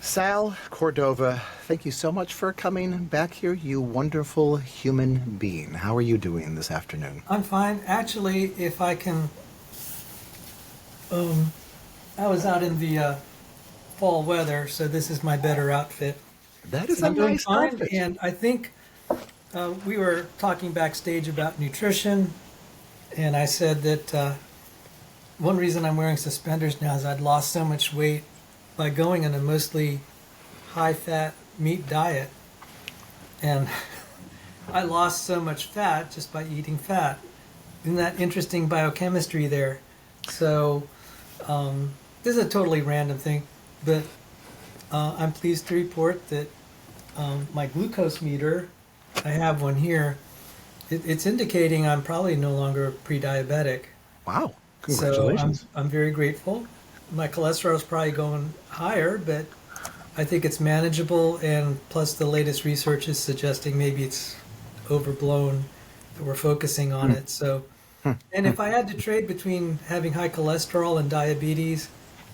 Sal Cordova, thank you so much for coming back here, you wonderful human being. How are you doing this afternoon? I'm fine. Actually, if I can, I was out in the fall weather, so this is my better outfit. That is So a I'm doing nice fine, outfit. and I think we were talking backstage about nutrition, and I said that one reason I'm wearing suspenders now is I'd lost so much weight by going on a mostly high-fat meat diet, and I lost so much fat just by eating fat. Isn't that interesting biochemistry there? So, this is a totally random thing, but I'm pleased to report that my glucose meter, I have one here, it's indicating I'm probably no longer pre-diabetic. Wow, So congratulations. I'm very grateful. My cholesterol is probably going higher, but I think it's manageable. And plus, the latest research is suggesting maybe it's overblown that we're focusing on it. So, and if I had to trade between having high cholesterol and diabetes,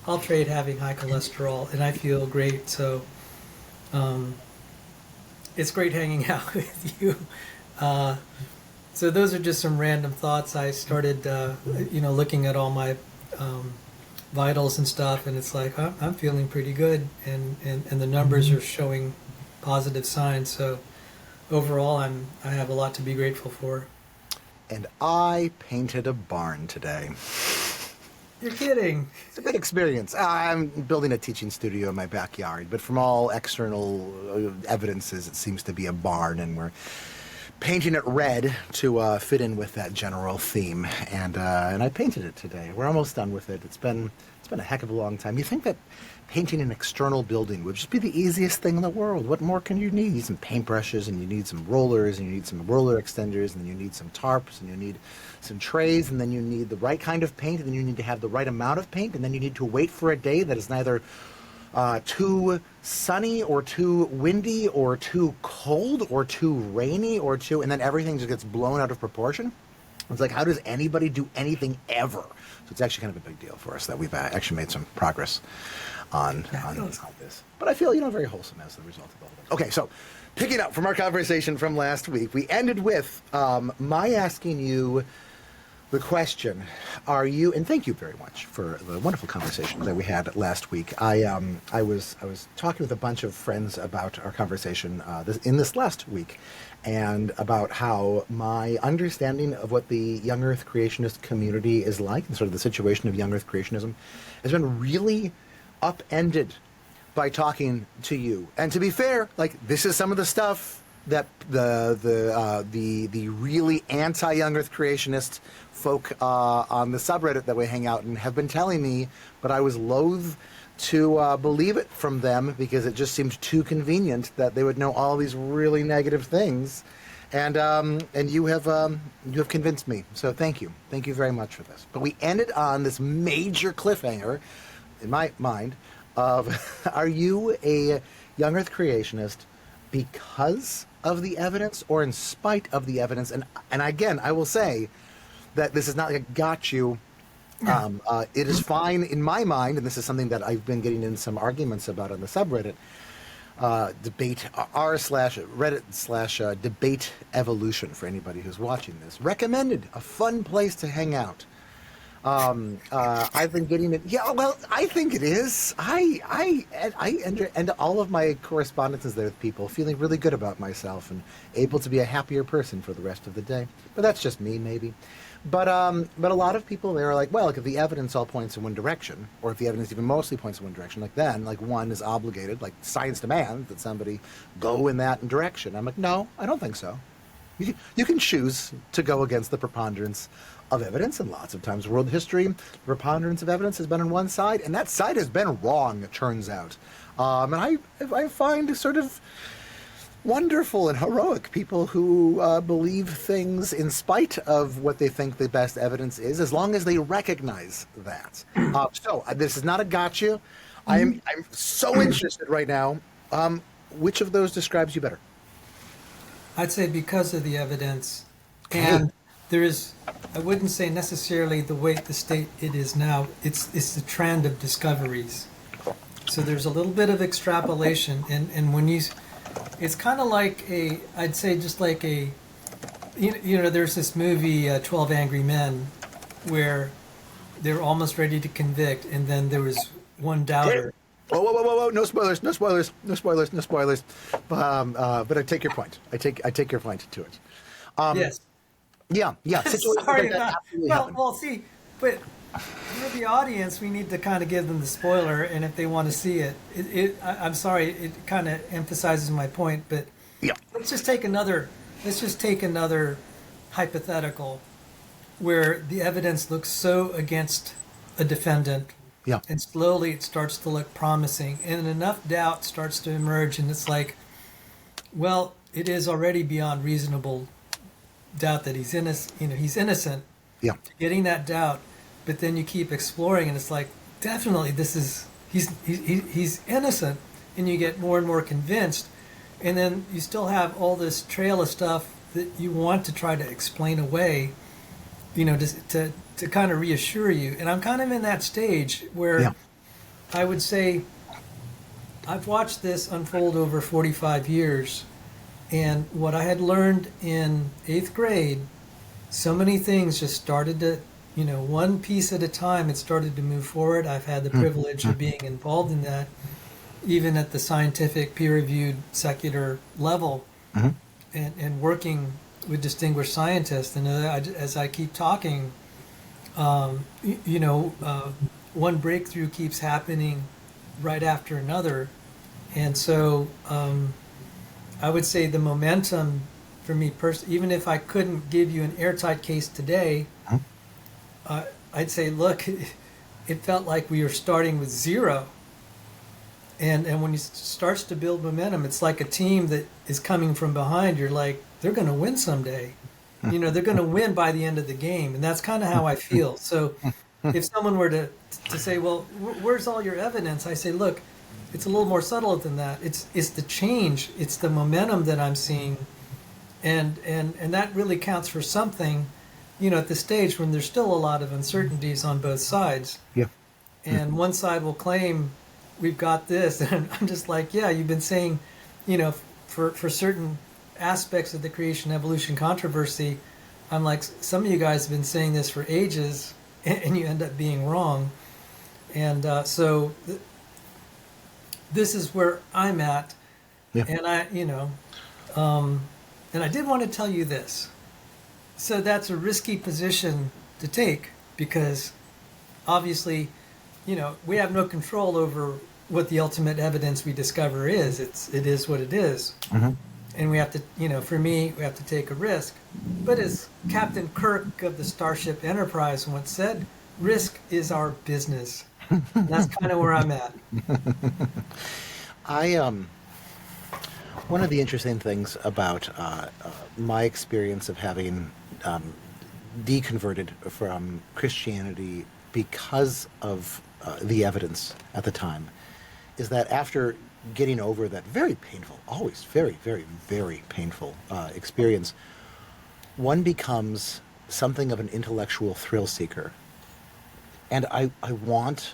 I'll trade having high cholesterol, and I feel great. So, um, it's great hanging out with you. Uh, so those are just some random thoughts. I started, looking at all my um, vitals and stuff, and it's like I'm feeling pretty good, and the numbers are showing positive signs. So overall, I have a lot to be grateful for. And I painted a barn today. You're kidding. It's a big experience. I'm building a teaching studio in my backyard, but from all external evidences, it seems to be a barn, and we're painting it red to fit in with that general theme. And I painted it today. We're almost done with it. It's been a heck of a long time. You think that painting an external building would just be the easiest thing in the world? What more can you need? You need some paintbrushes, and you need some rollers, and you need some roller extenders, and then you need some tarps, and you need some trays, and then you need the right kind of paint, and then you need to have the right amount of paint, and then you need to wait for a day that is neither too sunny or too windy or too cold or too rainy and then everything just gets blown out of proportion. It's like, how does anybody do anything ever? So it's actually kind of a big deal for us that we've actually made some progress on this. But I feel, very wholesome as the result of all of this. Okay, so picking up from our conversation from last week, we ended with my asking you the question, are you, and thank you very much for the wonderful conversation that we had last week. I was talking with a bunch of friends about our conversation in this last week, and about how my understanding of what the young Earth creationist community is like, and sort of the situation of young Earth creationism, has been really upended by talking to you. And to be fair, like, this is some of the stuff that the really anti-young Earth creationist folk on the subreddit that we hang out in have been telling me, but I was loath to believe it from them because it just seemed too convenient that they would know all these really negative things, and you have convinced me. So thank you very much for this. But we ended on this major cliffhanger, in my mind, of are you a young Earth creationist because of the evidence or in spite of the evidence? And again, I will say that this is not like got you. It is fine in my mind, and this is something that I've been getting in some arguments about on the subreddit, debate r/reddit/ debate evolution, for anybody who's watching this. Recommended, a fun place to hang out. I've been getting it. Yeah, well, I think it is. I end all of my correspondences there with people feeling really good about myself and able to be a happier person for the rest of the day. But that's just me, maybe. But a lot of people there are like, well, like, if the evidence all points in one direction, or if the evidence even mostly points in one direction, like, then, like, one is obligated, like science demands that somebody go in that direction. I'm like, no, I don't think so. You can choose to go against the preponderance of evidence, and lots of times in world history, the preponderance of evidence has been on one side, and that side has been wrong, it turns out. And I find sort of wonderful and heroic people who believe things in spite of what they think the best evidence is, as long as they recognize that. So this is not a gotcha. I'm so interested right now. Which of those describes you better? I'd say because of the evidence, Okay. and there is, I wouldn't say necessarily the state it is now. It's the trend of discoveries. So there's a little bit of extrapolation, and when you, it's kind of like I'd say just like there's this movie 12 Angry Men, where they're almost ready to convict, and then there was one doubter. Whoa, whoa, whoa, whoa, whoa! No spoilers! No spoilers! No spoilers! No spoilers! But I take your point. I take your point to it. Yes. Yeah. Sorry. Well, see, but for the audience, we need to kind of give them the spoiler, and if they want to see it, I'm sorry, it kind of emphasizes my point. But yeah, let's just take another hypothetical where the evidence looks so against a defendant. Yeah. And slowly it starts to look promising, and enough doubt starts to emerge, and it's like, well, it is already beyond reasonable doubt that he's innocent. He's innocent. Yeah. Getting that doubt, but then you keep exploring, and it's like, definitely, he's innocent, and you get more and more convinced, and then you still have all this trail of stuff that you want to try to explain away, to kind of reassure you. And I'm kind of in that stage where I would say I've watched this unfold over 45 years, and what I had learned in 8th grade, so many things just started to, one piece at a time, it started to move forward. I've had the privilege of being involved in that, even at the scientific, peer-reviewed, secular level, and working with distinguished scientists. And as I keep talking, one breakthrough keeps happening right after another. And so I would say the momentum for me personally, even if I couldn't give you an airtight case today, I'd say, look, it felt like we were starting with zero. And when it starts to build momentum, it's like a team that is coming from behind. You're like, they're going to win someday. They're going to win by the end of the game. And that's kind of how I feel. So if someone were to say, well, where's all your evidence? I say, look, it's a little more subtle than that. It's the change. It's the momentum that I'm seeing. And that really counts for something, at the stage when there's still a lot of uncertainties on both sides. Yeah. And one side will claim we've got this. And I'm just like, yeah, you've been saying, for certain aspects of the creation evolution controversy, I'm like, some of you guys have been saying this for ages, and you end up being wrong. And so this is where I'm at. Yeah. And and I did want to tell you this. So that's a risky position to take, because obviously, we have no control over what the ultimate evidence we discover is. It is what it is. And we have to, for me, we have to take a risk. But as Captain Kirk of the Starship Enterprise once said, risk is our business. And that's kind of where I'm at. One of the interesting things about my experience of having deconverted from Christianity because of the evidence at the time is that after getting over that very painful, always very, very, very painful experience, one becomes something of an intellectual thrill seeker. And I want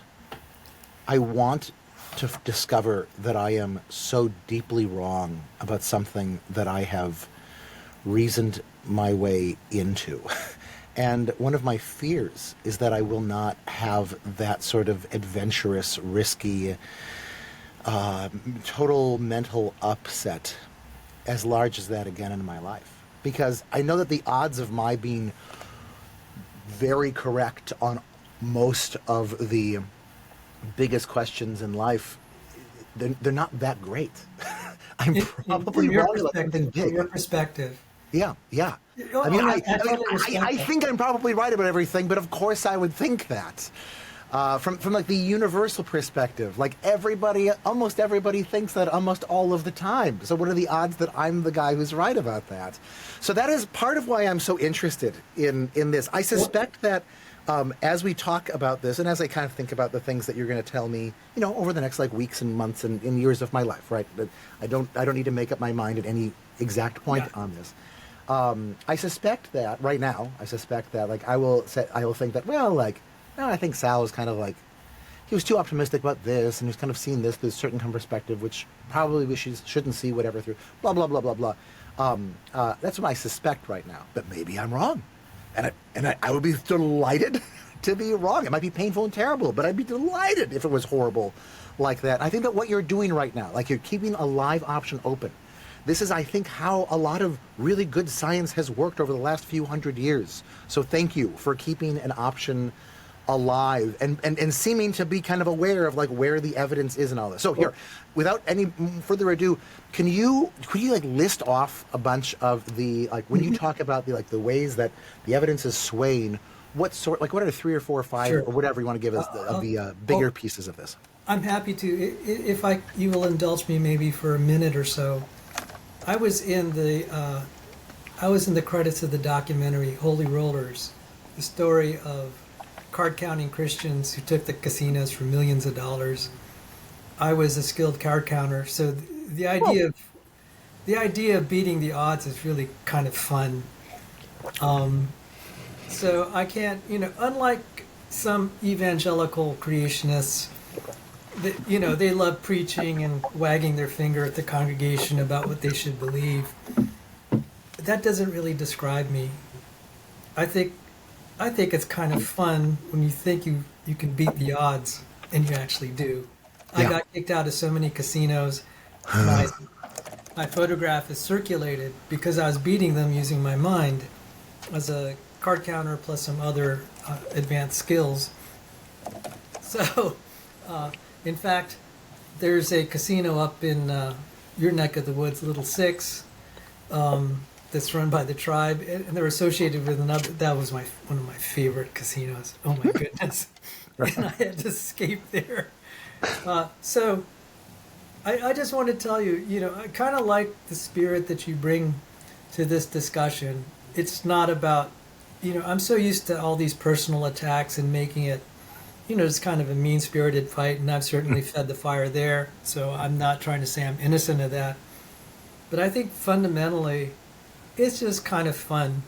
to discover that I am so deeply wrong about something that I have reasoned my way into. And one of my fears is that I will not have that sort of adventurous, risky, total mental upset as large as that again in my life. Because I know that the odds of my being very correct on most of the biggest questions in life, they're not that great. I'm probably wrong about something big. From your perspective. Yeah. I mean, I think I'm probably right about everything, but of course I would think that. From like the universal perspective, like almost everybody thinks that almost all of the time. So what are the odds that I'm the guy who's right about that? So that is part of why I'm so interested in this. I suspect that as we talk about this, and as I kind of think about the things that you're going to tell me, over the next like weeks and months and years of my life, right? But I don't need to make up my mind at any exact point on this. I suspect that right now, like I will think that, well, like, no, I think Sal is kind of like he was too optimistic about this, and he's kind of seen this through a certain kind of perspective, which probably we shouldn't see whatever through, blah, blah, blah, blah, blah. That's what I suspect right now. But maybe I'm wrong. And I would be delighted to be wrong. It might be painful and terrible, but I'd be delighted if it was horrible like that. I think that what you're doing right now, like you're keeping a live option open. This is, I think, how a lot of really good science has worked over the last few hundred years. So thank you for keeping an option alive and seeming to be kind of aware of like where the evidence is and all this. So here, without any further ado, could you like list off a bunch of the, like when you talk about the ways that the evidence is swaying, what are 3 or 4 or 5 or whatever you want to give us of the bigger pieces of this? I'm happy to, if you will indulge me maybe for a minute or so. I was in the credits of the documentary Holy Rollers, the story of card-counting Christians who took the casinos for millions of dollars. I was a skilled card counter, so the idea of beating the odds is really kind of fun. So I can't, unlike some evangelical creationists, they love preaching and wagging their finger at the congregation about what they should believe. That doesn't really describe me. I think it's kind of fun when you think you can beat the odds, and you actually do. Yeah. I got kicked out of so many casinos. My photograph is circulated because I was beating them using my mind as a card counter plus some other advanced skills. So, in fact, there's a casino up in your neck of the woods, Little Six, that's run by the tribe, and they're associated with another. That was one of my favorite casinos. Oh my goodness! And I had to escape there. So I just want to tell you, I kind of like the spirit that you bring to this discussion. It's not about, I'm so used to all these personal attacks and making it, it's kind of a mean-spirited fight, and I've certainly fed the fire there. So I'm not trying to say I'm innocent of that. But I think fundamentally, it's just kind of fun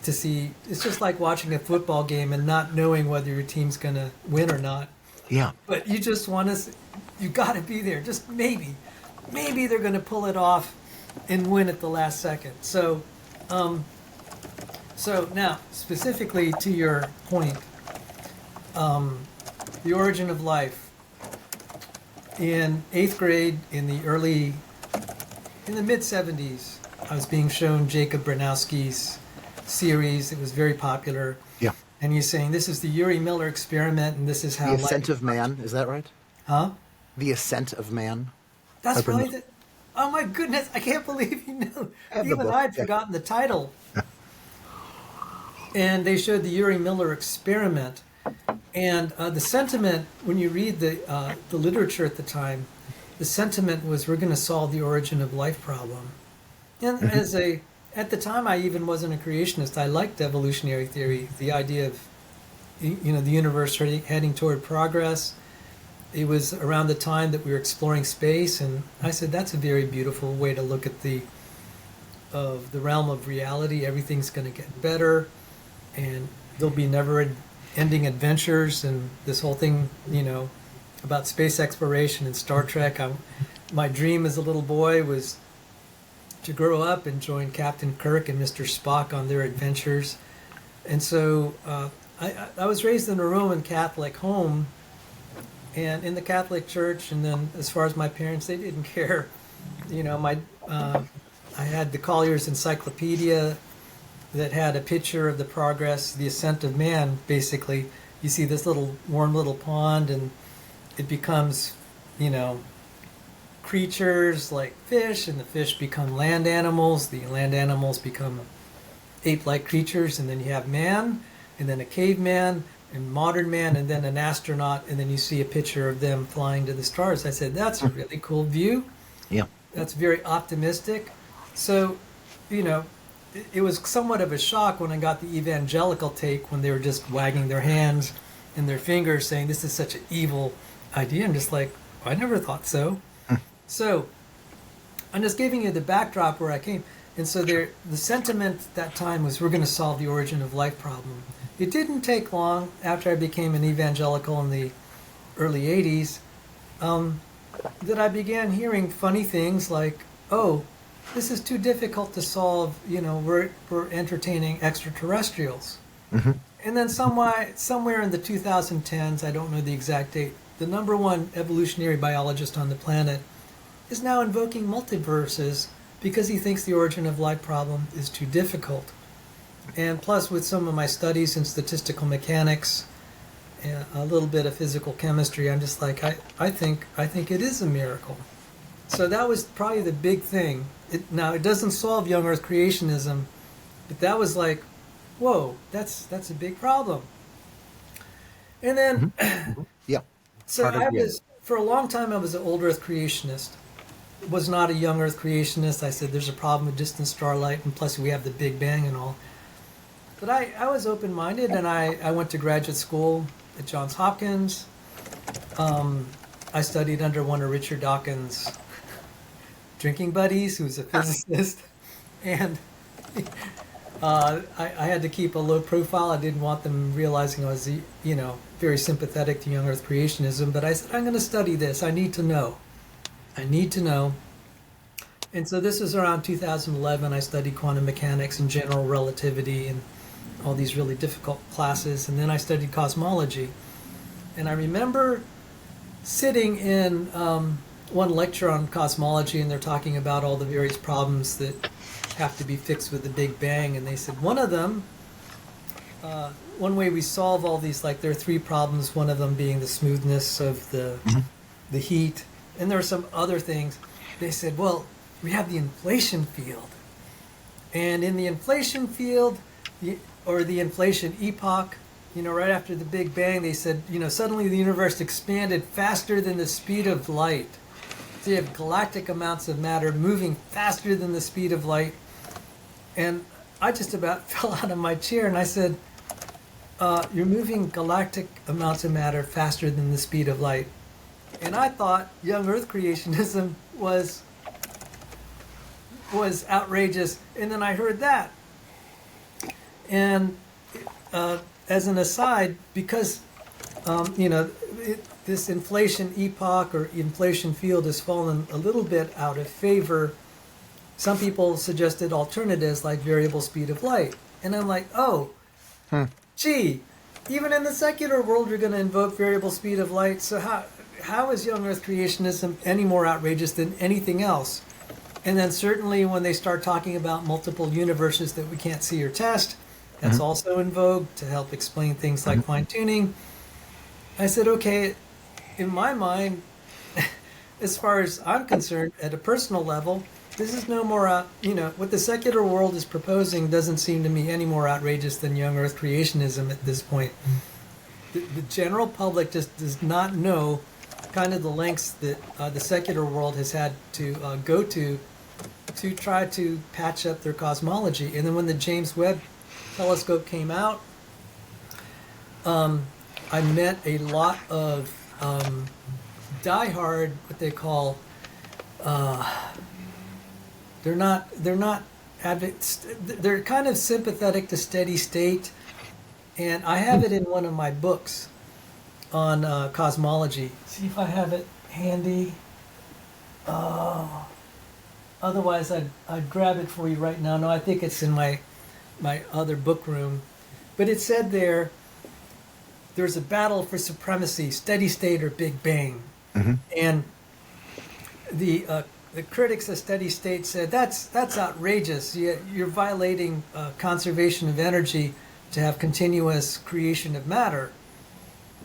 to see. It's just like watching a football game and not knowing whether your team's going to win or not. Yeah. But you just want to, you got to be there. Just maybe they're going to pull it off and win at the last second. So now, specifically to your point, the origin of life. In 8th grade, in the mid-70s, I was being shown Jacob Bronowski's series. It was very popular. Yeah. And he's saying, this is the Urey Miller experiment, and this is how... The Ascent of Man, is that right? Huh? The Ascent of Man. That's right. Oh my goodness, I can't believe you knew. Even I had forgotten the title. And they showed the Urey Miller experiment. And the sentiment, when you read the literature at the time, the sentiment was, we're going to solve the origin of life problem. And at the time, I even wasn't a creationist. I liked evolutionary theory, the idea of, the universe heading toward progress. It was around the time that we were exploring space, and I said, that's a very beautiful way to look at the realm of reality. Everything's going to get better, and there'll be never-ending adventures, and this whole thing, about space exploration and Star Trek. My dream as a little boy was to grow up and join Captain Kirk and Mr. Spock on their adventures. And so I was raised in a Roman Catholic home, and in the Catholic Church, and then as far as my parents, they didn't care. I had the Collier's Encyclopedia that had a picture of the progress, the ascent of man, basically. You see this warm little pond, and it becomes, creatures like fish, and the fish become land animals. The land animals become ape-like creatures, and then you have man, and then a caveman, and modern man, and then an astronaut, and then you see a picture of them flying to the stars. I said, that's a really cool view. Yeah. That's very optimistic. So, it was somewhat of a shock when I got the evangelical take, when they were just wagging their hands and their fingers saying, this is such an evil idea. I'm just like, I never thought so. So I'm just giving you the backdrop where I came. And so the sentiment at that time was, we're going to solve the origin of life problem. It didn't take long after I became an evangelical in the early 80s, that I began hearing funny things like, oh, this is too difficult to solve, we're entertaining extraterrestrials. And then somewhere in the 2010s, I don't know the exact date, the number one evolutionary biologist on the planet is now invoking multiverses because he thinks the origin of life problem is too difficult. And plus, with some of my studies in statistical mechanics, and a little bit of physical chemistry, I'm just like, I think it is a miracle. So that was probably the big thing. Now, it doesn't solve young Earth creationism, but that was like, whoa, that's a big problem. And then, Yeah. so for a long time, I was an old Earth creationist. Was not a young Earth creationist. I said there's a problem with distant starlight, and plus we have the Big Bang and all. But I was open-minded, and I went to graduate school at Johns Hopkins. I studied under one of Richard Dawkins' drinking buddies, who's a physicist, and I had to keep a low profile. I didn't want them realizing I was, very sympathetic to young Earth creationism. But I said, I'm going to study this. I need to know. And so this was around 2011. I studied quantum mechanics and general relativity and all these really difficult classes. And then I studied cosmology. And I remember sitting in one lecture on cosmology, and they're talking about all the various problems that have to be fixed with the Big Bang. And they said one of them, one way we solve all these, like there are three problems, one of them being the smoothness of the heat. And there are some other things. They said, well, we have the inflation field. And in the inflation field, or the inflation epoch, right after the Big Bang, they said, suddenly the universe expanded faster than the speed of light. So you have galactic amounts of matter moving faster than the speed of light. And I just about fell out of my chair, and I said, you're moving galactic amounts of matter faster than the speed of light. And I thought young Earth creationism was outrageous, and then I heard that. And as an aside, because this inflation epoch or inflation field has fallen a little bit out of favor, some people suggested alternatives like variable speed of light. And I'm like, gee, even in the secular world, you're going to invoke variable speed of light. So how is young Earth creationism any more outrageous than anything else? And then certainly when they start talking about multiple universes that we can't see or test, that's also in vogue to help explain things like fine-tuning. I said, okay, in my mind, as far as I'm concerned, at a personal level, this is no more, what the secular world is proposing doesn't seem to me any more outrageous than young Earth creationism at this point. The general public just does not know kind of the lengths that the secular world has had to go to try to patch up their cosmology. And then when the James Webb telescope came out, I met a lot of diehard, what they call, they're kind of sympathetic to steady state, and I have it in one of my books on cosmology. See if I have it handy. Otherwise, I'd grab it for you right now. No, I think it's in my other book room. But it said there's a battle for supremacy, steady state or Big Bang. And the critics of steady state said, that's outrageous. You're violating conservation of energy to have continuous creation of matter.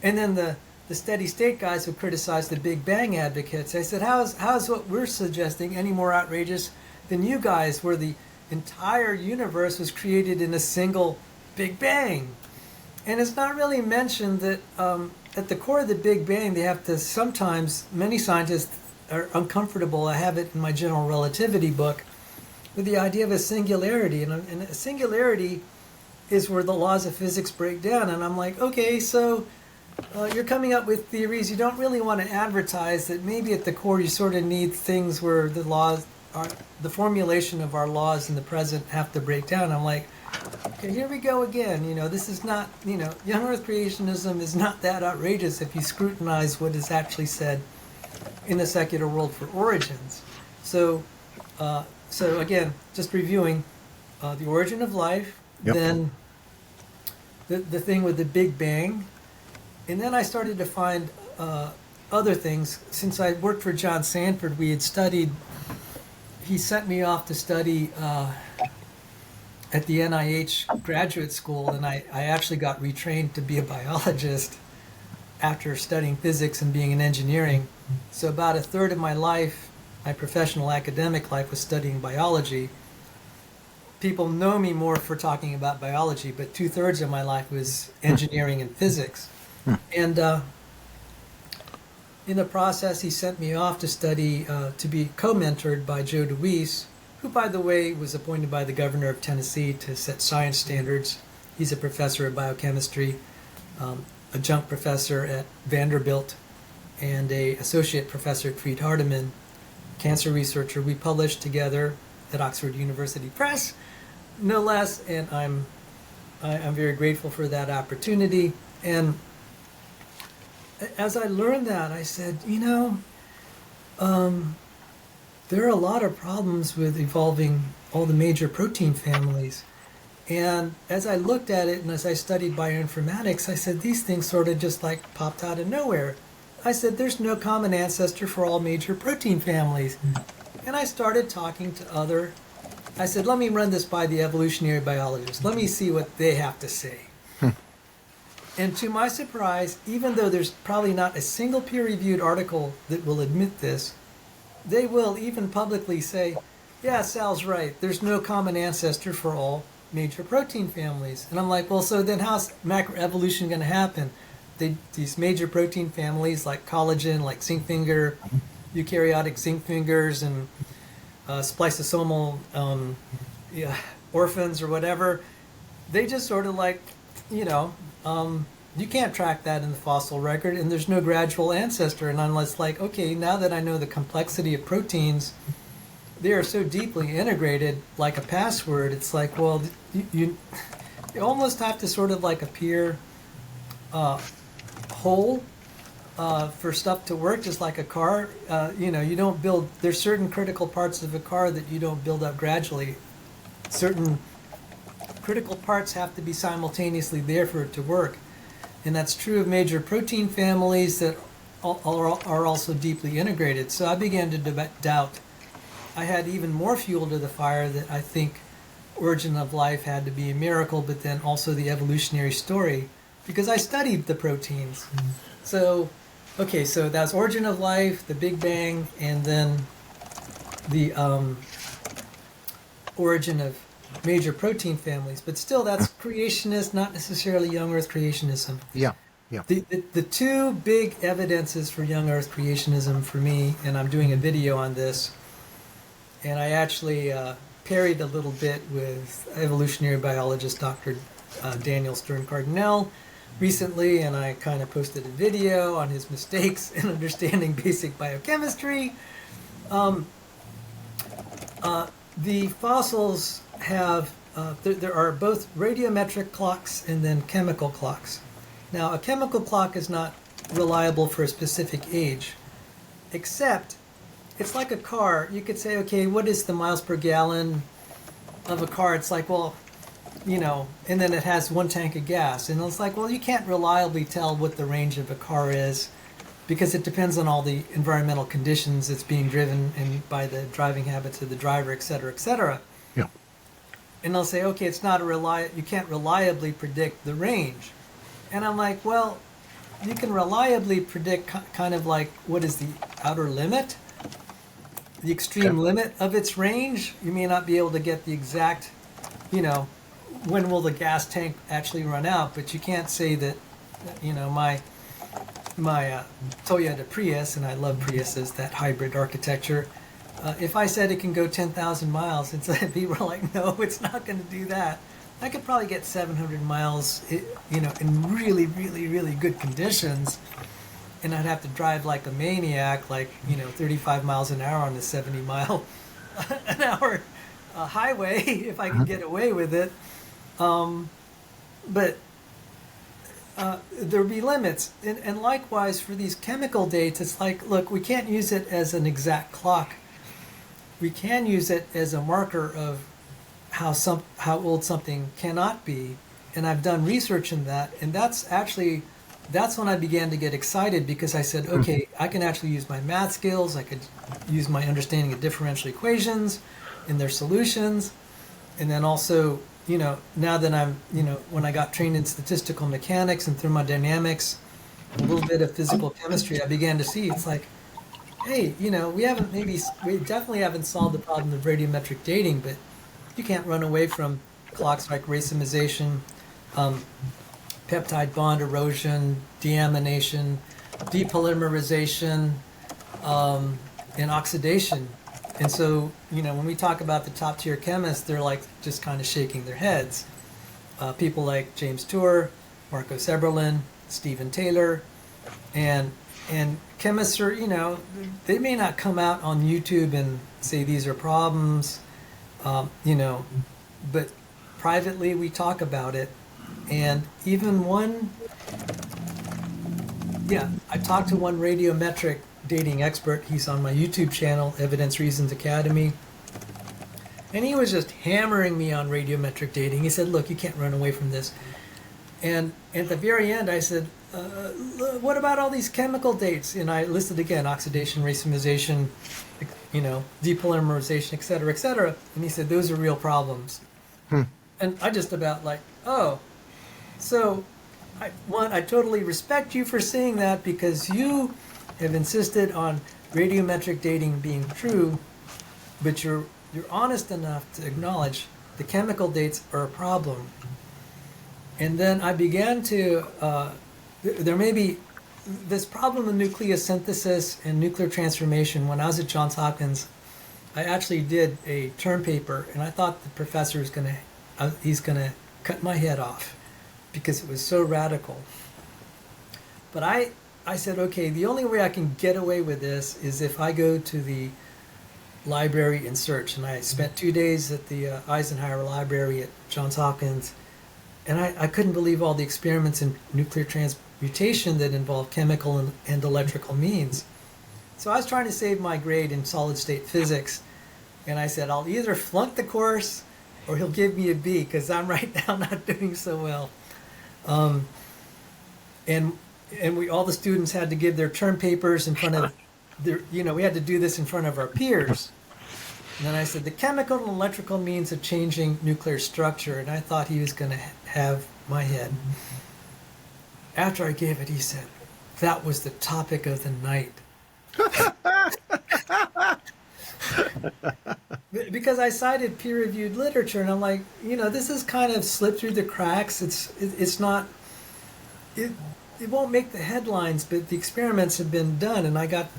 And then the steady state guys who criticized the Big Bang advocates, I said, how's what we're suggesting any more outrageous than you guys, where the entire universe was created in a single Big Bang? And it's not really mentioned that at the core of the Big Bang, they have to sometimes, many scientists are uncomfortable, I have it in my general relativity book, with the idea of a singularity. And a singularity is where the laws of physics break down. And I'm like, okay, so you're coming up with theories. You don't really want to advertise that maybe at the core you sort of need things where the formulation of our laws in the present have to break down. I'm like, Okay, here we go again. This is not, young Earth creationism is not that outrageous if you scrutinize what is actually said in the secular world for origins. So again, just reviewing the origin of life, Yep. then the thing with the Big Bang, and then I started to find other things. Since I worked for John Sanford, he sent me off to study at the NIH graduate school, and I actually got retrained to be a biologist after studying physics and being in engineering. So about a third of my life, my professional academic life, was studying biology. People know me more for talking about biology, but 2/3 of my life was engineering and physics. And in the process, he sent me off to study, to be co-mentored by Joe DeWeese, who, by the way, was appointed by the governor of Tennessee to set science standards. He's a professor of biochemistry, adjunct professor at Vanderbilt, and a associate professor at Freed-Hardeman, cancer researcher. We published together at Oxford University Press, no less, and I'm very grateful for that opportunity. And as I learned that, I said, there are a lot of problems with evolving all the major protein families. And as I looked at it and as I studied bioinformatics, I said, these things sort of just like popped out of nowhere. I said, there's no common ancestor for all major protein families. And I started talking to I said, let me run this by the evolutionary biologists. Let me see what they have to say. And to my surprise, even though there's probably not a single peer-reviewed article that will admit this, they will even publicly say, yeah, Sal's right, there's no common ancestor for all major protein families. And I'm like, well, so then how's macroevolution going to happen? These major protein families like collagen, like zinc finger, eukaryotic zinc fingers, and spliceosomal orphans or whatever, they just sort of like, you can't track that in the fossil record, and there's no gradual ancestor. And I'm like, okay, now that I know the complexity of proteins, they are so deeply integrated, like a password. It's like, well, you almost have to sort of like appear whole for stuff to work, just like a car. You don't build. There's certain critical parts of a car that you don't build up gradually. Certain critical parts have to be simultaneously there for it to work. And that's true of major protein families that are also deeply integrated. So I began to doubt. I had even more fuel to the fire that I think origin of life had to be a miracle, but then also the evolutionary story, because I studied the proteins. So, okay, so that's origin of life, the Big Bang, and then the origin of major protein families, but still that's creationist, not necessarily young Earth creationism. Yeah. The two big evidences for young Earth creationism for me, and I'm doing a video on this, and I actually parried a little bit with evolutionary biologist Dr. Daniel Stern Cardinal recently, and I kind of posted a video on his mistakes in understanding basic biochemistry. The fossils have, there are both radiometric clocks and then chemical clocks. Now, a chemical clock is not reliable for a specific age, except it's like a car. You could say, okay, what is the miles per gallon of a car? It's like, well, and then it has 1 tank of gas. And it's like, well, you can't reliably tell what the range of a car is because it depends on all the environmental conditions that's being driven and by the driving habits of the driver, et cetera, et cetera. Yeah. And they'll say, okay, it's not you can't reliably predict the range. And I'm like, well, you can reliably predict kind of like what is the outer limit, the extreme limit of its range. You may not be able to get the exact, when will the gas tank actually run out, but you can't say that, my Toyota Prius, and I love Priuses, that hybrid architecture, if I said it can go 10,000 miles, people are like, no, it's not going to do that. I could probably get 700 miles, in really, really, really good conditions, and I'd have to drive like a maniac, 35 miles an hour on a 70-mile an hour highway if I could get away with it. But there'll be limits. And likewise, for these chemical dates, it's like, look, we can't use it as an exact clock. We can use it as a marker of how old something cannot be. And I've done research in that. And that's when I began to get excited, because I said, okay, I can actually use my math skills. I could use my understanding of differential equations and their solutions. And then also, now that I'm, when I got trained in statistical mechanics and thermodynamics, a little bit of physical chemistry, I began to see it's like, hey, we definitely haven't solved the problem of radiometric dating, but you can't run away from clocks like racemization, peptide bond erosion, deamination, depolymerization, and oxidation. And so, when we talk about the top tier chemists, they're like just kind of shaking their heads. People like James Tour, Marco Seberlin, Stephen Taylor, and chemists are, they may not come out on YouTube and say these are problems, but privately we talk about it. And even I talked to one radiometric dating expert. He's on my YouTube channel, Evidence Reasons Academy. And he was just hammering me on radiometric dating. He said, look, you can't run away from this. And at the very end, I said, what about all these chemical dates? And I listed again, oxidation, racemization, depolymerization, et cetera, et cetera. And he said, those are real problems. And I just about like, oh. So, I totally respect you for saying that, because you have insisted on radiometric dating being true, but you're honest enough to acknowledge the chemical dates are a problem. And then I began to, there may be this problem of nucleosynthesis and nuclear transformation. When I was at Johns Hopkins, I actually did a term paper, and I thought the professor is he's gonna cut my head off because it was so radical. But I said, okay, the only way I can get away with this is if I go to the library and search. And I spent 2 days at the Eisenhower Library at Johns Hopkins, and I couldn't believe all the experiments in nuclear transmutation that involve chemical and electrical means. So I was trying to save my grade in solid state physics, and I said, I'll either flunk the course or he'll give me a B, because I'm right now not doing so well. And all the students had to give their term papers in front of we had to do this in front of our peers. And then I said, the chemical and electrical means of changing nuclear structure. And I thought he was going to have my head. After I gave it, he said, that was the topic of the night. Because I cited peer-reviewed literature, and I'm like, this is kind of slipped through the cracks. It's not, it won't make the headlines, but the experiments have been done, and I got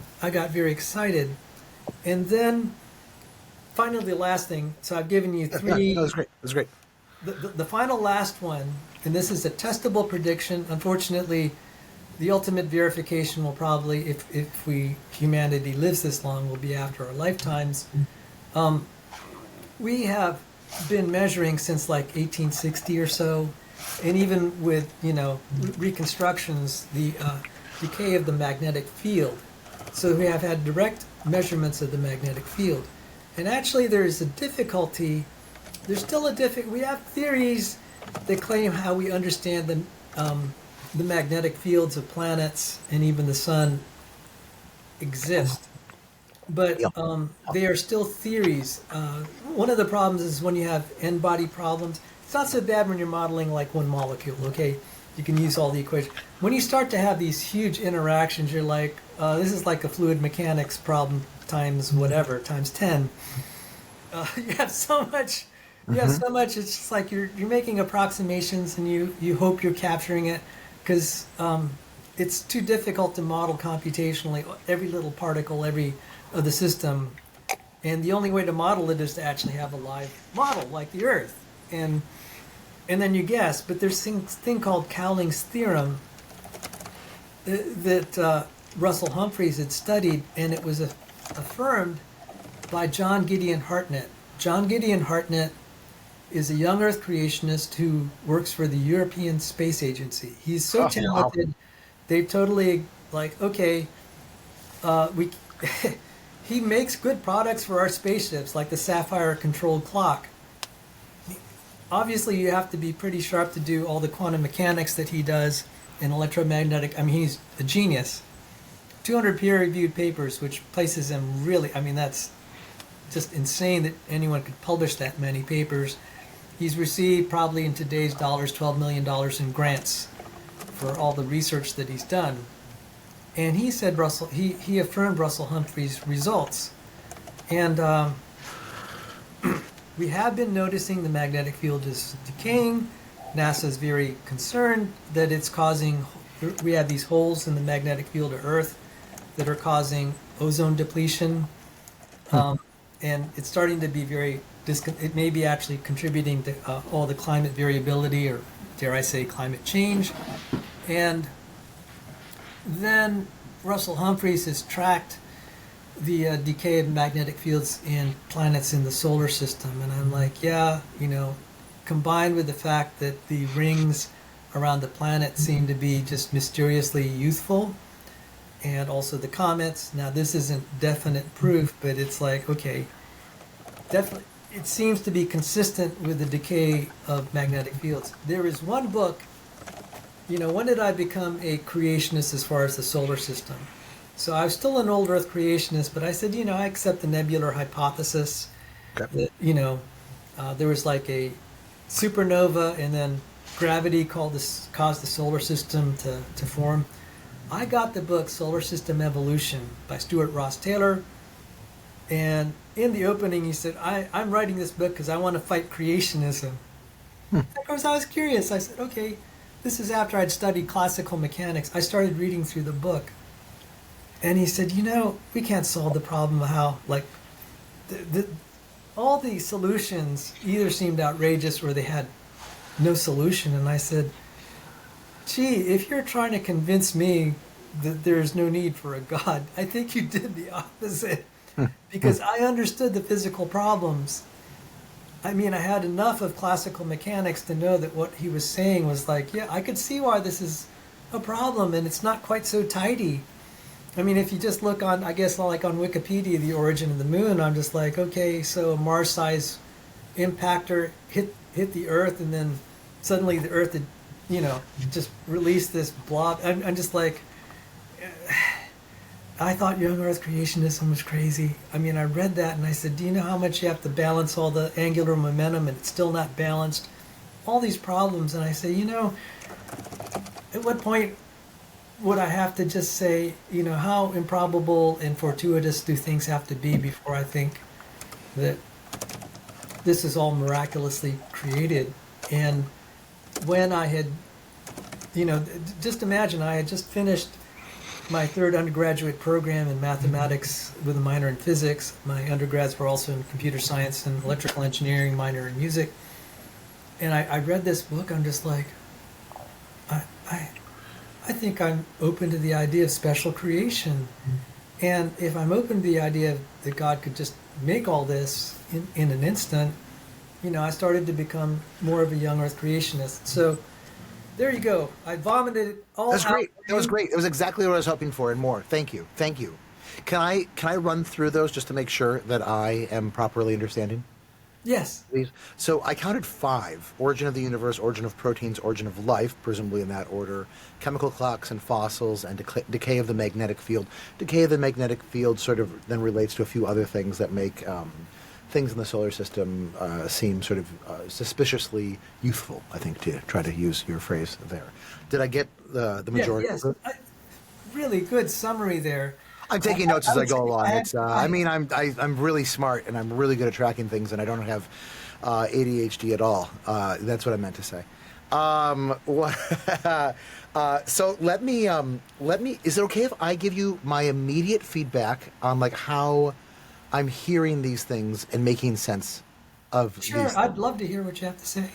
very excited. And then finally, the last thing. So I've given you three. That was great. That was great. The final last one, and this is a testable prediction. Unfortunately, the ultimate verification will probably, if humanity lives this long, will be after our lifetimes. We have been measuring since like 1860 or so, and even with reconstructions, the decay of the magnetic field. So we have had direct measurements of the magnetic field, and actually there's a difficulty. There's still a we have theories that claim how we understand the magnetic fields of planets and even the sun exist. But they are still theories. One of the problems is when you have n-body problems. It's not so bad when you're modeling like one molecule, okay? You can use all the equations. When you start to have these huge interactions, you're like, this is like a fluid mechanics problem times whatever, times 10. You have so much. It's just like you're making approximations, and you hope you're capturing it, because it's too difficult to model computationally every little particle, of the system. And the only way to model it is to actually have a live model like the Earth. And then you guess, but there's this thing called Cowling's Theorem that Russell Humphreys had studied, and it was affirmed by John Gideon Hartnett. John Gideon Hartnett is a young Earth creationist who works for the European Space Agency. He's so Oh, wow. talented. They've totally like, okay, we. He makes good products for our spaceships, like the Sapphire controlled clock. Obviously, you have to be pretty sharp to do all the quantum mechanics that he does in electromagnetic. I mean, he's a genius. 200 peer-reviewed papers, which places him really. I mean, that's just insane that anyone could publish that many papers. He's received probably in today's dollars $12 million in grants for all the research that he's done. And he said he affirmed Russell Humphrey's results. And we have been noticing the magnetic field is decaying. NASA's very concerned that it's causing, we have these holes in the magnetic field of Earth that are causing ozone depletion. And it's starting to be very, it may be actually contributing to all the climate variability, or dare I say climate change. And then Russell Humphreys has tracked the decay of magnetic fields in planets in the solar system. And I'm like, yeah, combined with the fact that the rings around the planet seem to be just mysteriously youthful, and also the comets. Now, this isn't definite proof, but it's like, okay, definitely, it seems to be consistent with the decay of magnetic fields. There is one book, when did I become a creationist as far as the solar system? So I was still an old Earth creationist, but I said, I accept the nebular hypothesis. Okay. That, there was like a supernova, and then gravity caused the solar system to form. I got the book Solar System Evolution by Stuart Ross Taylor, and in the opening he said, I'm writing this book because I want to fight creationism. Of course, I was curious. I said, okay, this is after I'd studied classical mechanics. I started reading through the book, and he said, we can't solve the problem of how, like, all the solutions either seemed outrageous or they had no solution. And I said, gee, if you're trying to convince me that there's no need for a God, I think you did the opposite. Because I understood the physical problems. I mean, I had enough of classical mechanics to know that what he was saying was like, yeah, I could see why this is a problem, and it's not quite so tidy. I mean, if you just look on, I guess, like on Wikipedia, the origin of the moon, I'm just like, okay, so a Mars-sized impactor hit the Earth, and then suddenly the Earth had, just released this blob. I'm just like, I thought young Earth creationism was crazy. I mean, I read that and I said, do you know how much you have to balance all the angular momentum, and it's still not balanced? All these problems. And I say, at what point would I have to just say, how improbable and fortuitous do things have to be before I think that this is all miraculously created? And when I had, just imagine, I had just finished my third undergraduate program in mathematics with a minor in physics. My undergrads were also in computer science and electrical engineering, minor in music. And I read this book. I'm just like, I think I'm open to the idea of special creation. And if I'm open to the idea that God could just make all this in an instant, I started to become more of a young Earth creationist. So there you go. I vomited it all That's out. great. That was great. It was exactly what I was hoping for and more. Thank you. Thank you. Can I run through those just to make sure that I am properly understanding? Yes. Please. So I counted 5: origin of the universe, origin of proteins, origin of life, presumably in that order, chemical clocks and fossils, and decay of the magnetic field. Decay of the magnetic field sort of then relates to a few other things that make things in the solar system seem sort of suspiciously youthful, I think, to try to use your phrase there. Did I get the majority? Yes. Of it? Really good summary there. I'm taking notes as I go along. I'm really smart and I'm really good at tracking things, and I don't have ADHD at all. That's what I meant to say. So let me. Is it okay if I give you my immediate feedback on like how I'm hearing these things and making sense of these things? I'd love to hear what you have to say.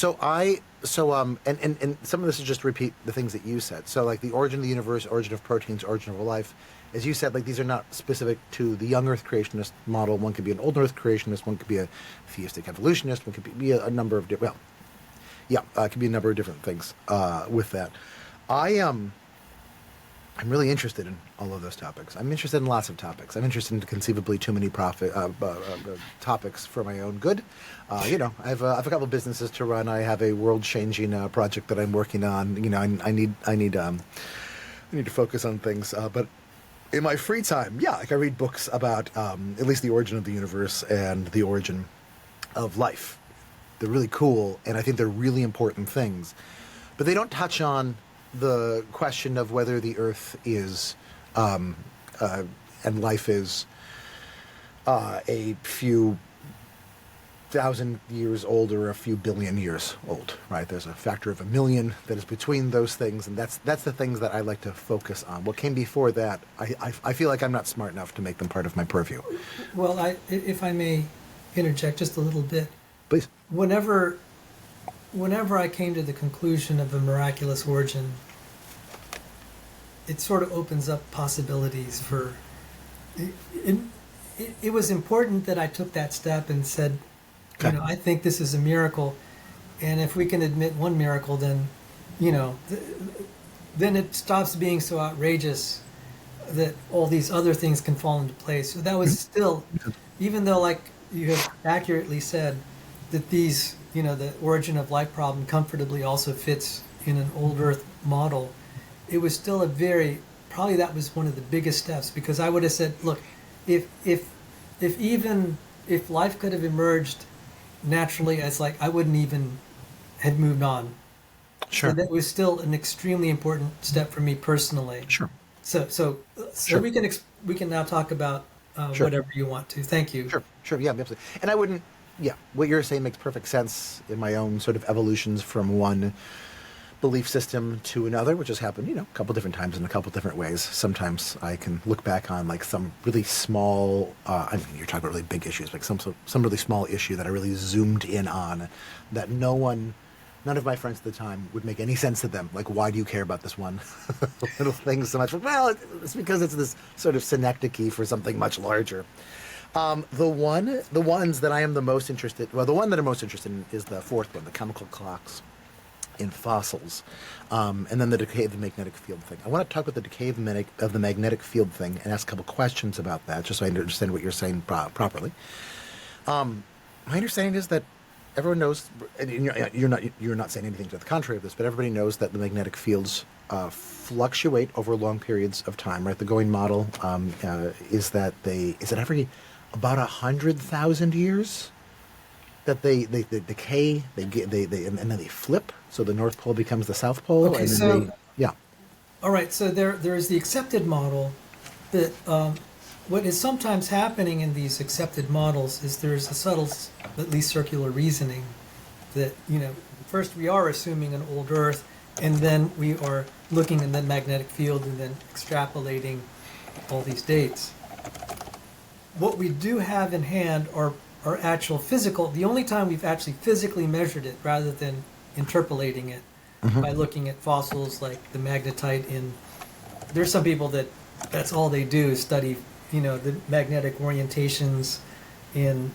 And some of this is just to repeat the things that you said. So like the origin of the universe, origin of proteins, origin of life, as you said, like these are not specific to the young Earth creationist model. One could be an old Earth creationist. One could be a theistic evolutionist. One could be a number of different. Well, yeah, it could be a number of different things with that. I'm really interested in all of those topics. I'm interested in lots of topics. I'm interested in conceivably too many topics for my own good. I have a couple of businesses to run. I have a world-changing project that I'm working on. I need to focus on things. But in my free time, like I read books about at least the origin of the universe and the origin of life. They're really cool, and I think they're really important things. But they don't touch on the question of whether the Earth is and life is a few thousand years old or a few billion years old, right? There's a factor of 1 million that is between those things, and that's the things that I like to focus on. What came before that, I feel like I'm not smart enough to make them part of my purview. Well, if I may interject just a little bit. Please. Whenever I came to the conclusion of a miraculous origin, it sort of opens up possibilities for... It was important that I took that step and said, Okay. I think this is a miracle, and if we can admit one miracle, then, then it stops being so outrageous that all these other things can fall into place. So that was still, even though, like you have accurately said, that these, the origin of life problem comfortably also fits in an old Earth model, it was still probably that was one of the biggest steps, because I would have said, look, if life could have emerged naturally, it's like I wouldn't even had moved on. Sure. So that was still an extremely important step for me personally. Sure. So Sure. we can now talk about Sure. whatever you want to. Thank you. Sure, yeah, absolutely. And I wouldn't, what you're saying makes perfect sense in my own sort of evolutions from one belief system to another, which has happened, a couple different times in a couple different ways. Sometimes I can look back on like some really small, you're talking about really big issues, like some really small issue that I really zoomed in on that none of my friends at the time would make any sense to them. Like, why do you care about this one little thing so much? Well, it's because it's this sort of synecdoche for something much larger. The ones that I am the most interested, the one that I'm most interested in is the fourth one, the chemical clocks in fossils, and then the decay of the magnetic field thing. I want to talk about the decay of the magnetic field thing and ask a couple questions about that, just so I understand what you're saying properly. My understanding is that everyone knows, and you're not saying anything to the contrary of this, but everybody knows that the magnetic fields fluctuate over long periods of time, right? The going model is that every about 100,000 years that they decay, and then they flip, so the North Pole becomes the South Pole. Okay, and so yeah. All right, so there is the accepted model that what is sometimes happening in these accepted models is there's a subtle, at least circular reasoning that, first we are assuming an old Earth, and then we are looking in the magnetic field and then extrapolating all these dates. What we do have in hand are actual physical, the only time we've actually physically measured it rather than interpolating it by looking at fossils like the magnetite there's some people that's all they do is study, the magnetic orientations in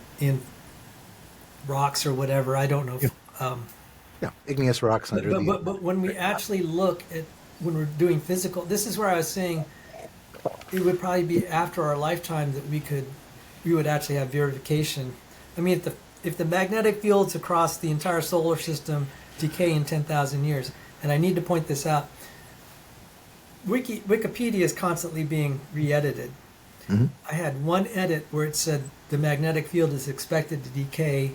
rocks or whatever. I don't know. Igneous rocks under but when we actually look at, when we're doing physical, this is where I was saying it would probably be after our lifetime that we would actually have verification. I mean, if the magnetic fields across the entire solar system decay in 10,000 years, and I need to point this out, Wikipedia is constantly being re-edited. Mm-hmm. I had one edit where it said the magnetic field is expected to decay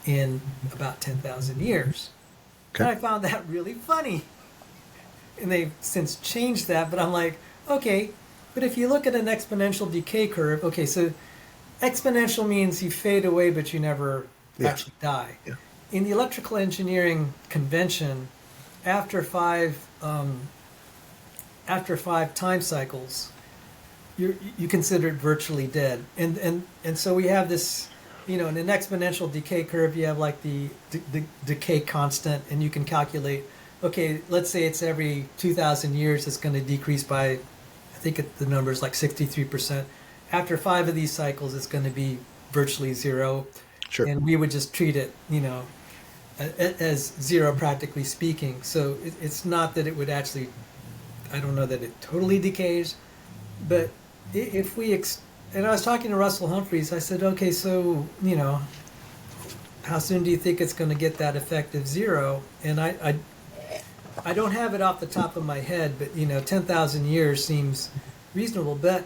in about 10,000 years. Okay. And I found that really funny. And they've since changed that, but I'm like, okay, but if you look at an exponential decay curve, okay, so exponential means you fade away, but you never actually die. Yeah. In the electrical engineering convention, after five time cycles, you consider it virtually dead. And so we have this, in an exponential decay curve, you have like the decay constant, and you can calculate, okay, let's say it's every 2,000 years it's going to decrease by, I think the number is like 63%. After 5 of these cycles, it's going to be virtually zero. Sure. And we would just treat it, as zero, practically speaking. So it's not that it would actually, I don't know that it totally decays, but if we, and I was talking to Russell Humphreys, I said, okay, so, how soon do you think it's going to get that effective zero? And I don't have it off the top of my head, but 10,000 years seems reasonable. But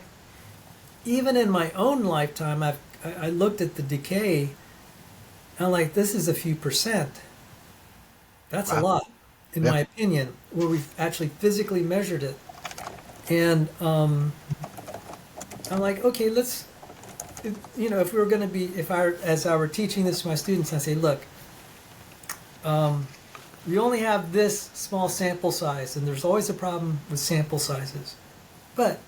even in my own lifetime, I looked at the decay. And I'm like, this is a few percent. That's a lot, in my opinion, where we've actually physically measured it. And I'm like, okay, let's. If we were going to be, as I were teaching this to my students, I say, look, we only have this small sample size, and there's always a problem with sample sizes. But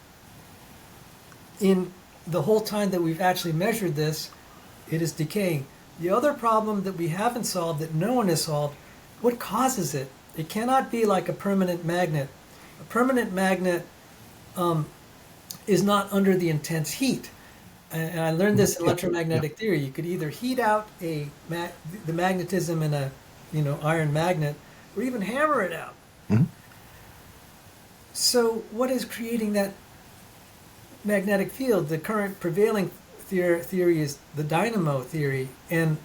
in the whole time that we've actually measured this, it is decaying. The other problem that we haven't solved, that no one has solved, what causes it? It cannot be like a permanent magnet. A permanent magnet is not under the intense heat. And I learned this in electromagnetic theory. You could either heat out the magnetism in a iron magnet, or even hammer it out. Mm-hmm. So what is creating that magnetic field? The current prevailing theory is the dynamo theory. And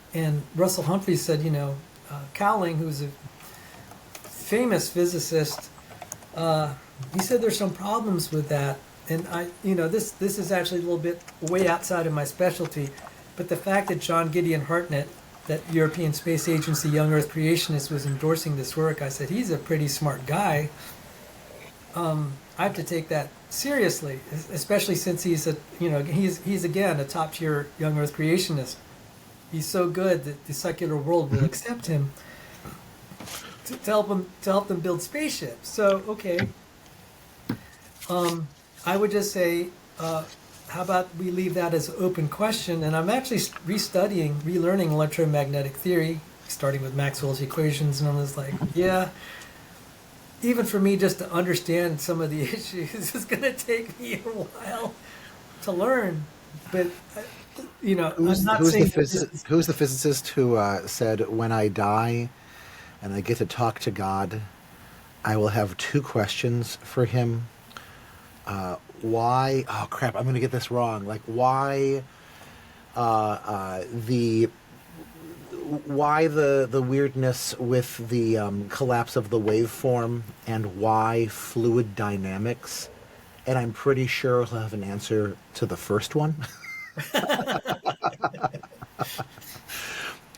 Russell Humphreys said, Cowling, who's a famous physicist, he said there's some problems with that. And this is actually a little bit way outside of my specialty, but the fact that Gideon Hartnett, that European Space Agency young Earth creationist, was endorsing this work, I said, he's a pretty smart guy. I have to take that seriously, especially since he's again a top tier young Earth creationist. He's so good that the secular world will accept him to help them build spaceships. So okay. I would just say, how about we leave that as an open question? And I'm actually relearning electromagnetic theory, starting with Maxwell's equations, and I was like, even for me just to understand some of the issues is going to take me a while to learn. But, I'm not saying... Who's the physicist who said, when I die and I get to talk to God, I will have 2 questions for him? Why? Oh crap! I'm going to get this wrong. Like why? The weirdness with the collapse of the waveform, and why fluid dynamics? And I'm pretty sure he'll have an answer to the first one.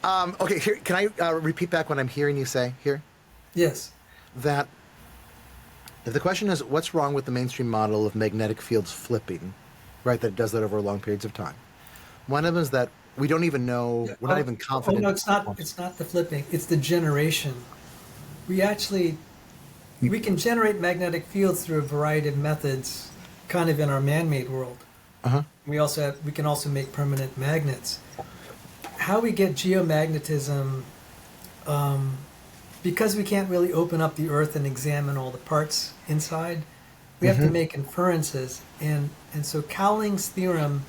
Okay, here. Can I repeat back what I'm hearing you say here? Yes. That. If the question is, what's wrong with the mainstream model of magnetic fields flipping, right, that does that over long periods of time? One of them is that we don't even know, we're not even confident. No, it's not the flipping, it's the generation. We can generate magnetic fields through a variety of methods, kind of in our man-made world. Uh-huh. We can also make permanent magnets. How we get geomagnetism, because we can't really open up the Earth and examine all the parts inside, we have to make inferences. And so Cowling's theorem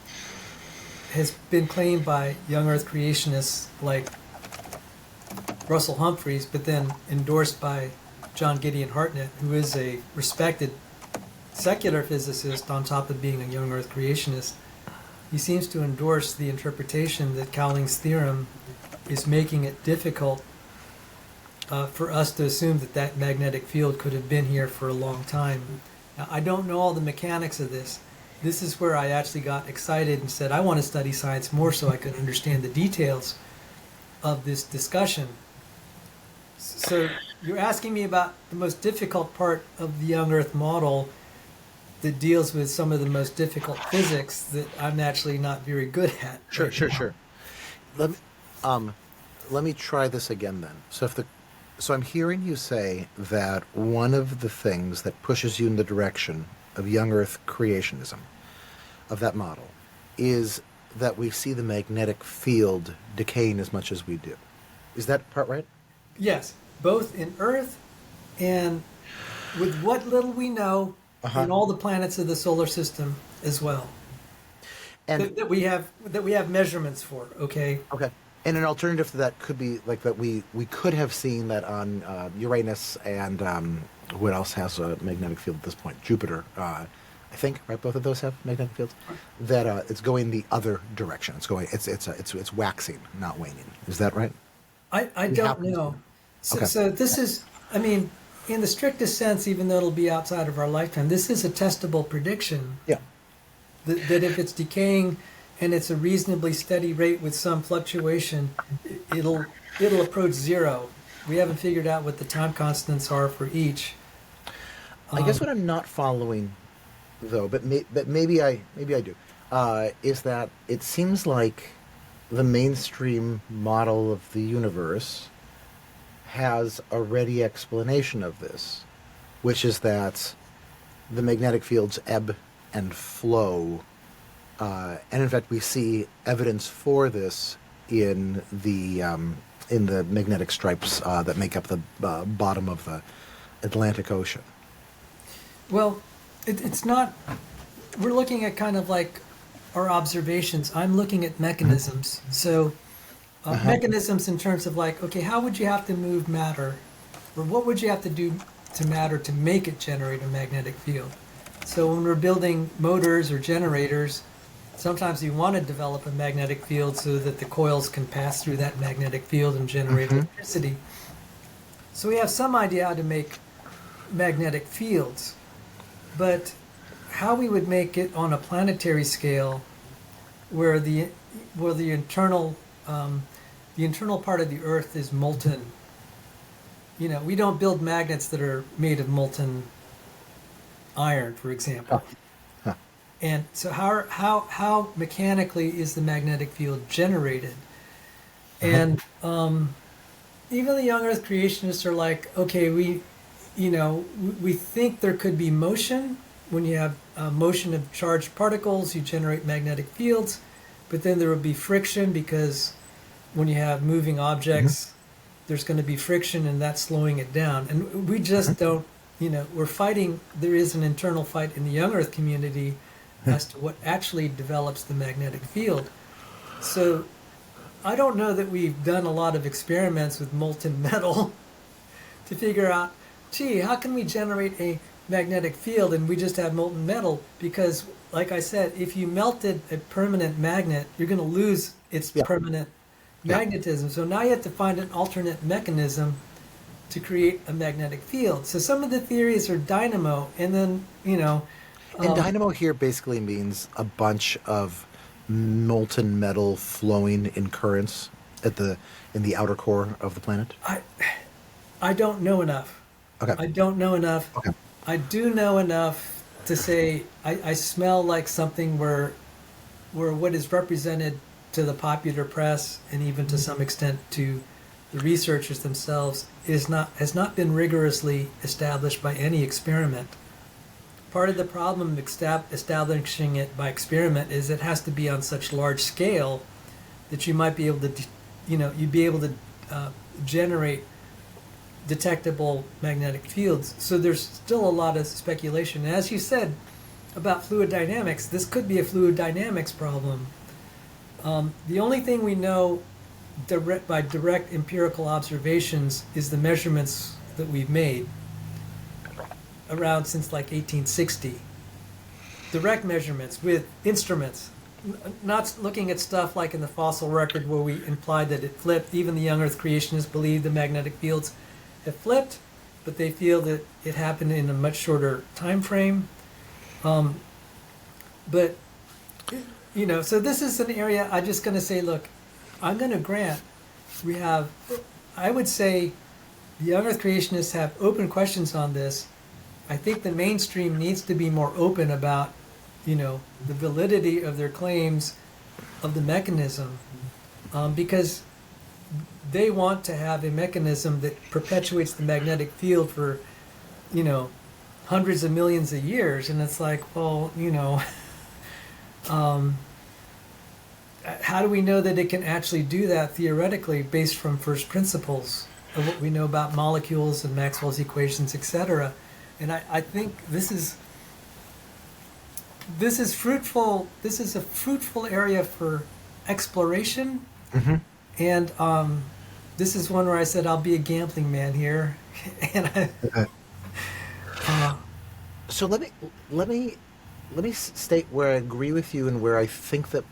has been claimed by young Earth creationists like Russell Humphreys, but then endorsed by Gideon Hartnett, who is a respected secular physicist on top of being a young Earth creationist. He seems to endorse the interpretation that Cowling's theorem is making it difficult for us to assume that magnetic field could have been here for a long time. Now, I don't know all the mechanics of this. This is where I actually got excited and said, I want to study science more so I could understand the details of this discussion. So you're asking me about the most difficult part of the young Earth model that deals with some of the most difficult physics that I'm actually not very good at. Sure. Let me try this again then. So I'm hearing you say that one of the things that pushes you in the direction of young Earth creationism, of that model, is that we see the magnetic field decaying as much as we do. Is that part right? Yes, both in Earth and with what little we know, Uh-huh. and all the planets of the solar system as well And that we have measurements for. Okay. okay. And an alternative to that could be like that we could have seen that on Uranus and what else has a magnetic field at this point? Jupiter, I think, right? Both of those have magnetic fields. That it's going the other direction. It's waxing, not waning. Is that right? I We don't happen to- know. So, Okay. so this is, I mean, in the strictest sense, even though it'll be outside of our lifetime, this is a testable prediction Yeah. that if it's decaying and it's a reasonably steady rate with some fluctuation, it'll approach zero. We haven't figured out what the time constants are for each. I guess what I'm not following, though, but maybe I do, is that it seems like the mainstream model of the universe has a ready explanation of this, which is that the magnetic fields ebb and flow, and in fact we see evidence for this in the magnetic stripes that make up the bottom of the Atlantic Ocean. Well, it's not, we're looking at kind of like our observations. I'm looking at mechanisms. So, mechanisms in terms of like, okay, how would you have to move matter? Or what would you have to do to matter to make it generate a magnetic field? So, when we're building motors or generators, sometimes you want to develop a magnetic field so that the coils can pass through that magnetic field and generate electricity. So, we have some idea how to make magnetic fields. But how we would make it on a planetary scale, where the internal part of the Earth is molten. You know, we don't build magnets that are made of molten iron, for example. Huh. And so how mechanically is the magnetic field generated? And even the young Earth creationists are like, okay, we think there could be motion. When you have motion of charged particles, you generate magnetic fields, but then there will be friction because when you have moving objects, there's going to be friction and that's slowing it down. And we just don't, we're fighting, there is an internal fight in the young Earth community as to what actually develops the magnetic field. So I don't know that we've done a lot of experiments with molten metal to figure out, gee, how can we generate a magnetic field and we just have molten metal? Because, like I said, if you melted a permanent magnet, you're going to lose its permanent magnetism. So now you have to find an alternate mechanism to create a magnetic field. So some of the theories are dynamo, and then, And dynamo here basically means a bunch of molten metal flowing in currents in the outer core of the planet. I don't know enough. Okay. I don't know enough. Okay. I do know enough to say I smell like something where what is represented to the popular press and even to some extent to the researchers themselves has not been rigorously established by any experiment. Part of the problem of establishing it by experiment is it has to be on such large scale that you might be able to, you'd be able to generate detectable magnetic fields. So there's still a lot of speculation. And as you said about fluid dynamics, this could be a fluid dynamics problem. The only thing we know by direct empirical observations is the measurements that we've made around since like 1860. Direct measurements with instruments, not looking at stuff like in the fossil record where we implied that it flipped. Even the young Earth creationists believe the magnetic fields have flipped, but they feel that it happened in a much shorter time frame. But so this is an area I'm just going to say, look, I'm going to grant I would say the young Earth creationists have open questions on this. I think the mainstream needs to be more open about, the validity of their claims of the mechanism, because they want to have a mechanism that perpetuates the magnetic field for, hundreds of millions of years. And it's like, well, how do we know that it can actually do that theoretically based from first principles of what we know about molecules and Maxwell's equations, etc.? And I think this is this is fruitful. This is a fruitful area for exploration, Mm-hmm. and this is one where I said I'll be a gambling man here, and So let me state where I agree with you and where I think that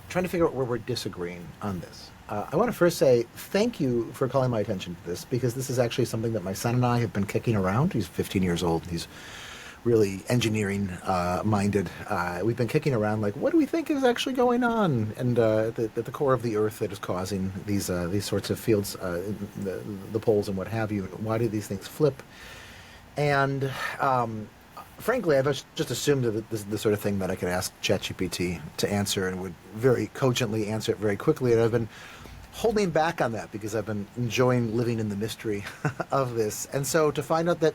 trying to figure out where we're disagreeing on this. I want to first say thank you for calling my attention to this, because this is actually something that my son and I have been kicking around. He's 15 years old. He's really engineering minded. We've been kicking around like, what do we think is actually going on, and at the core of the Earth that is causing these sorts of fields, the poles and what have you. Why do these things flip? And frankly, I've just assumed that this is the sort of thing that I could ask ChatGPT to answer, and would very cogently answer it very quickly. And I've been holding back on that because I've been enjoying living in the mystery of this. And so to find out that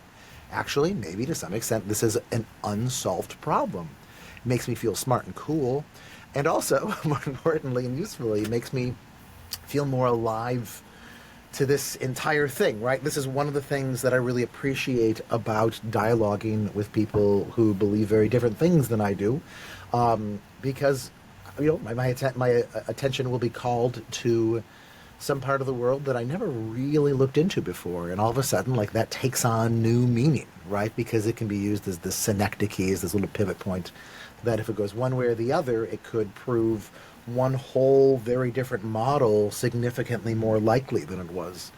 actually, maybe to some extent, this is an unsolved problem, it makes me feel smart and cool. And also, more importantly and usefully, it makes me feel more alive to this entire thing, right? This is one of the things that I really appreciate about dialoguing with people who believe very different things than I do, because my attention will be called to some part of the world that I never really looked into before, and all of a sudden, like, that takes on new meaning, right? Because it can be used as this synecdoche, as this little pivot point, that if it goes one way or the other, it could prove one whole very different model significantly more likely than it was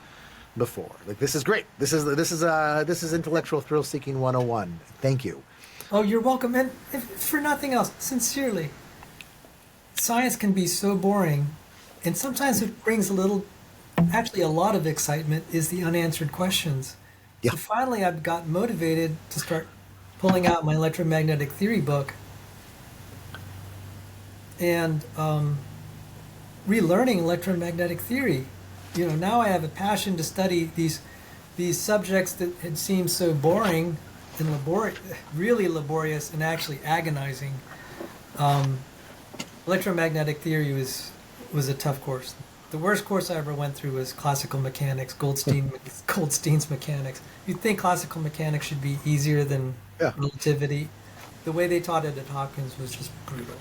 before. Like, this is great. This is intellectual thrill seeking 101. Thank you. oh, you're welcome. And if for nothing else, sincerely, science can be so boring, and sometimes it brings actually a lot of excitement, is the unanswered questions. Yeah. So finally, I've got motivated to start pulling out my electromagnetic theory book and relearning electromagnetic theory. Now I have a passion to study these subjects that had seemed so boring and really laborious and actually agonizing. Electromagnetic theory was a tough course. The worst course I ever went through was classical mechanics, Goldstein's mechanics. You'd think classical mechanics should be easier than relativity. The way they taught it at Hopkins was just brutal.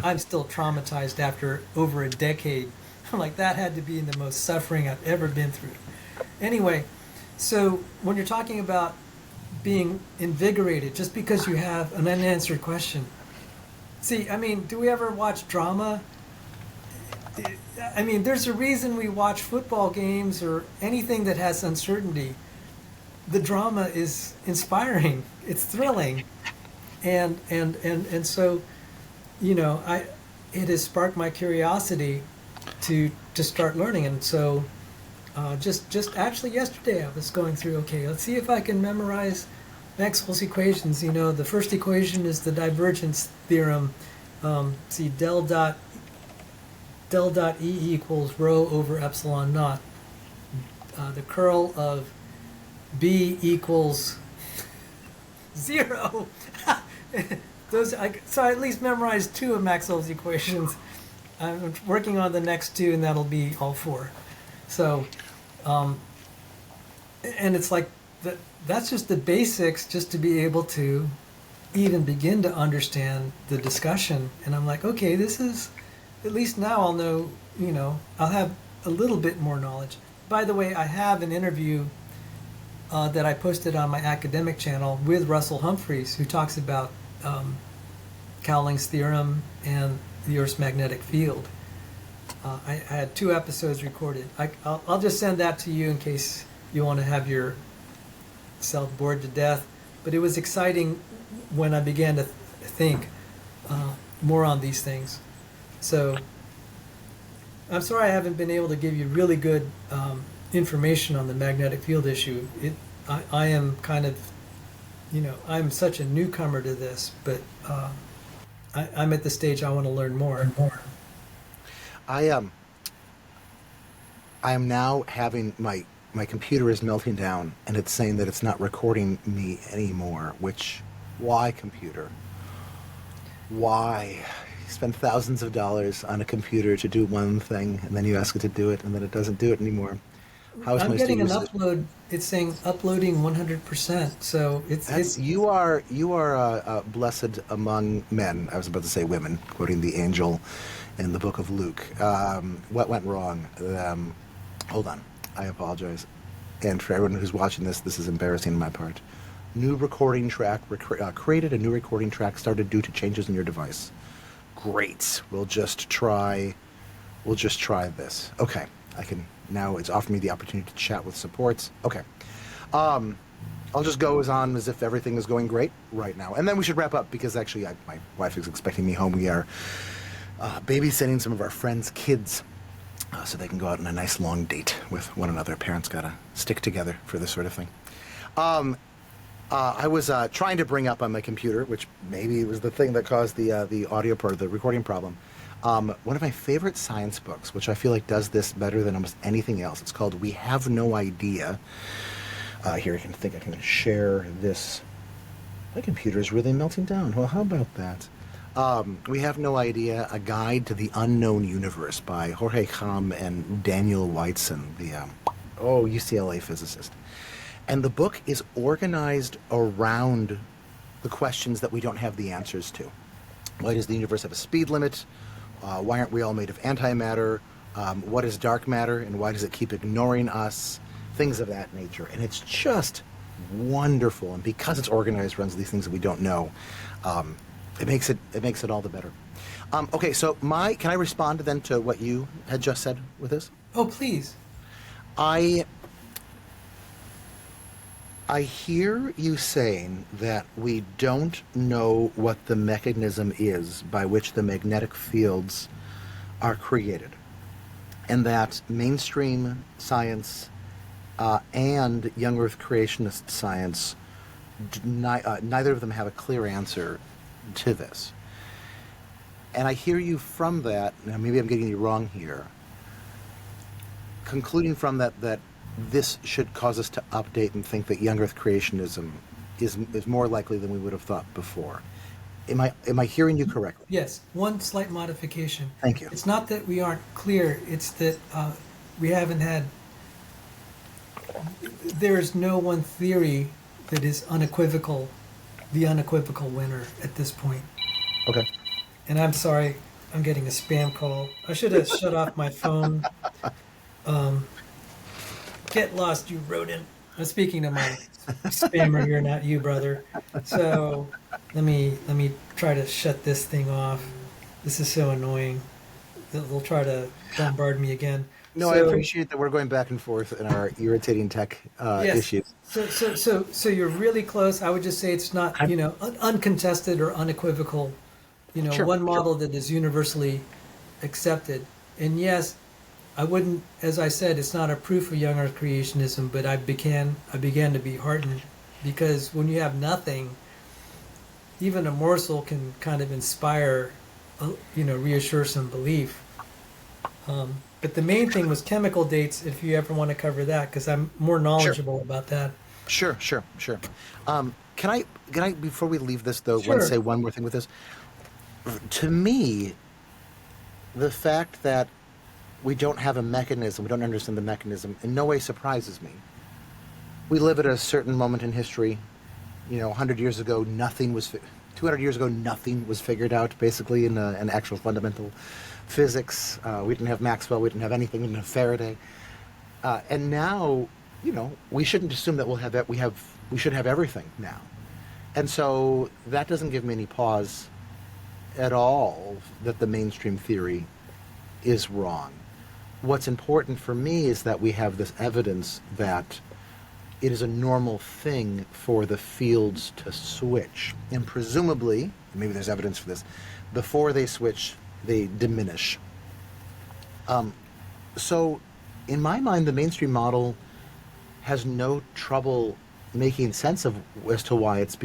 I'm still traumatized after over a decade. I'm like, that had to be the most suffering I've ever been through. Anyway, so when you're talking about being invigorated just because you have an unanswered question. See, I mean, do we ever watch drama? I mean, there's a reason we watch football games or anything that has uncertainty. The drama is inspiring. It's thrilling. And so, it has sparked my curiosity to start learning. And so just actually yesterday I was going through, okay, let's see if I can memorize Maxwell's equations. The first equation is the divergence theorem. See, del dot E equals rho over epsilon naught. The curl of B equals 0. So I at least memorized 2 of Maxwell's equations. I'm working on the next 2, and that'll be all 4. So, and it's like that's just the basics, just to be able to even begin to understand the discussion. And I'm like, okay, this is, at least now I'll know, I'll have a little bit more knowledge. By the way, I have an interview that I posted on my academic channel with Russell Humphreys, who talks about Cowling's theorem and the Earth's magnetic field. I had 2 episodes recorded. I'll just send that to you in case you want to have yourself bored to death. But it was exciting when I began to think more on these things. So I'm sorry I haven't been able to give you really good information on the magnetic field issue. I am kind of, I'm such a newcomer to this, but I'm at the stage I want to learn more and more. I am now having my computer is melting down, and it's saying that it's not recording me anymore. Why, computer? Why? You spend thousands of dollars on a computer to do one thing, and then you ask it to do it, and then it doesn't do it anymore. How is I'm my getting an studio? upload. It's saying uploading 100%. So it's You are blessed among men. I was about to say women, quoting the angel in the book of Luke. What went wrong? Hold on, I apologize. And for everyone who's watching this, this is embarrassing on my part. New recording track created. A new recording track started due to changes in your device. Great. We'll just try this. Okay, I can now. It's offered me the opportunity to chat with supports. Okay. I'll just go on as if everything is going great right now. And then we should wrap up because actually my wife is expecting me home. We are babysitting some of our friends' kids so they can go out on a nice long date with one another. Parents got to stick together for this sort of thing. I was trying to bring up on my computer, which maybe was the thing that caused the audio part, the recording problem. One of my favorite science books, which I feel like does this better than almost anything else. It's called We Have No Idea. Here, I can share this. My computer is really melting down. Well, how about that? We Have No Idea, A Guide to the Unknown Universe by Jorge Cham and Daniel Whiteson, the UCLA physicist. And the book is organized around the questions that we don't have the answers to. Why does the universe have a speed limit? Why aren't we all made of antimatter? What is dark matter, and why does it keep ignoring us? Things of that nature. And it's just wonderful. And because it's organized around these things that we don't know, it makes it all the better. Okay, so can I respond then to what you had just said with this? Oh, please. I hear you saying that we don't know what the mechanism is by which the magnetic fields are created, and that mainstream science and young Earth creationist science, neither of them have a clear answer to this. And I hear you from that, now maybe I'm getting you wrong here, concluding from that this should cause us to update and think that young Earth creationism is more likely than we would have thought before. Am I hearing you correctly? Yes, one slight modification. Thank you. It's not that we aren't clear, it's that we haven't had... There is no one theory that is the unequivocal winner at this point. Okay. And I'm sorry, I'm getting a spam call. I should have shut off my phone. Get lost, you rodent. I'm speaking to my spammer here, not you, brother. So let me try to shut this thing off. This is so annoying. They'll try to bombard me again. No, I appreciate that we're going back and forth in our irritating tech issues. So you're really close. I would just say it's not, uncontested or unequivocal, Sure, one model that is universally accepted. And yes, I wouldn't, as I said, it's not a proof of young Earth creationism, but I began to be heartened because when you have nothing, even a morsel can kind of inspire, reassure some belief. But the main thing was chemical dates, if you ever want to cover that, because I'm more knowledgeable about that. Sure. Can I before we leave this though, Sure. say one more thing with this? To me, the fact that we don't have a mechanism, we don't understand the mechanism, in no way surprises me. We live at a certain moment in history. 100 years ago, 200 years ago, nothing was figured out, basically, in an actual fundamental physics. We didn't have Maxwell, we didn't have anything, we didn't have Faraday. And now, we shouldn't assume that we should have everything now. And so that doesn't give me any pause at all that the mainstream theory is wrong. What's important for me is that we have this evidence that it is a normal thing for the fields to switch. And presumably, maybe there's evidence for this, before they switch, they diminish. So in my mind, the mainstream model has no trouble making sense of as to why it's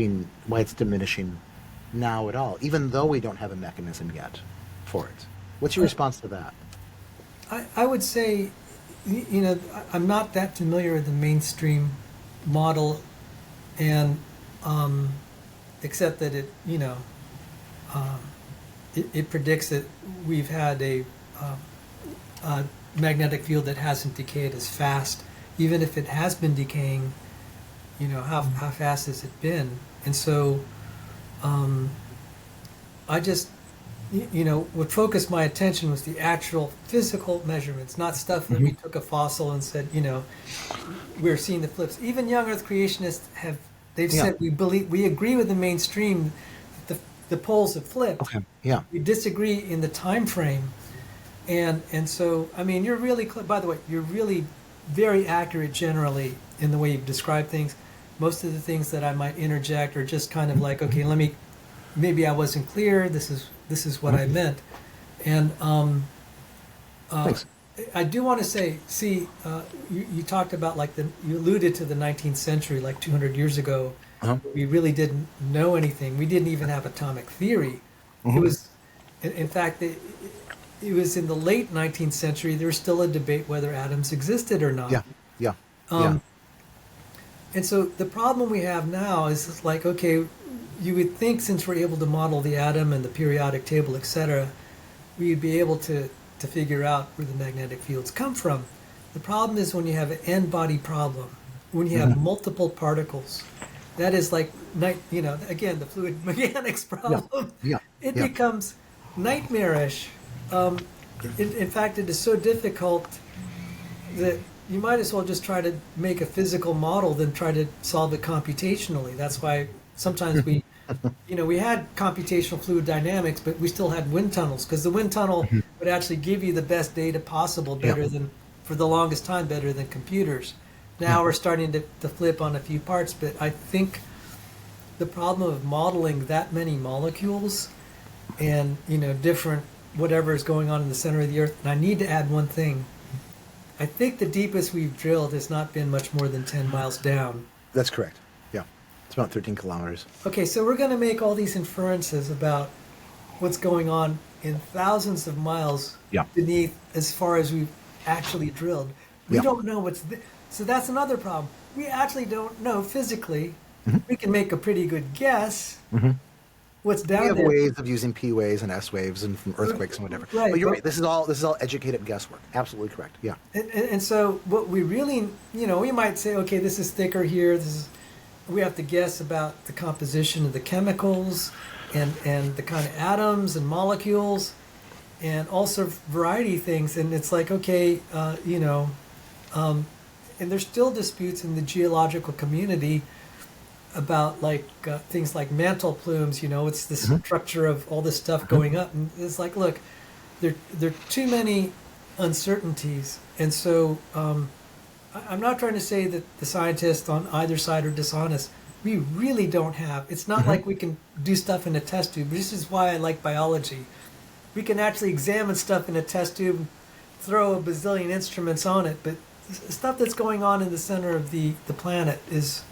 diminishing now at all, even though we don't have a mechanism yet for it. What's your response to that? I would say, I'm not that familiar with the mainstream model, and except that it predicts that we've had a magnetic field that hasn't decayed as fast even if it has been decaying, how fast has it been? And so I just, what focused my attention was the actual physical measurements, not stuff that we took a fossil and said, we're seeing the flips. Even young Earth creationists they've said we agree with the mainstream that the poles have flipped. Okay. Yeah. We disagree in the time frame. And so, I mean, you're really, by the way, you're really very accurate generally in the way you've described things. Most of the things that I might interject are just kind of like, okay, maybe I wasn't clear. This is what I meant. And Thanks. I do want to say, you talked about you alluded to the 19th century, like 200 years ago. We really didn't know anything. We didn't even have atomic theory. It was, in fact, it was in the late 19th century. There was still a debate whether atoms existed or not. Yeah. And so the problem we have now is it's like, okay, you would think since we're able to model the atom and the periodic table, etc., we'd be able to figure out where the magnetic fields come from. The problem is when you have an n-body problem, when you have multiple particles, that is like, again, the fluid mechanics problem. It becomes nightmarish. In fact, it is so difficult that you might as well just try to make a physical model than try to solve it computationally. That's why sometimes we had computational fluid dynamics, but we still had wind tunnels, because the wind tunnel would actually give you the best data possible, for the longest time, better than computers. Now we're starting to flip on a few parts, but I think the problem of modeling that many molecules and, different whatever is going on in the center of the Earth, and I need to add one thing. I think the deepest we've drilled has not been much more than 10 miles down. That's correct. Yeah. It's about 13 kilometers. Okay, so we're going to make all these inferences about what's going on in thousands of miles beneath as far as we've actually drilled. We don't know what's there. So that's another problem. We actually don't know physically. We can make a pretty good guess what's down there. We have ways of using P waves and S waves and from earthquakes and whatever. Right, but you're right. This is all educated guesswork. Absolutely correct. Yeah. And so what we really, we might say, okay, this is thicker here. We have to guess about the composition of the chemicals and the kind of atoms and molecules and also variety of things. And it's like, okay, and there's still disputes in the geological community about things like mantle plumes. It's the structure of all this stuff going up, and it's like, look, there are too many uncertainties, and so I'm not trying to say that the scientists on either side are dishonest. We really don't have. It's not like we can do stuff in a test tube. This is why I like biology. We can actually examine stuff in a test tube, throw a bazillion instruments on it, but the stuff that's going on in the center of the planet is.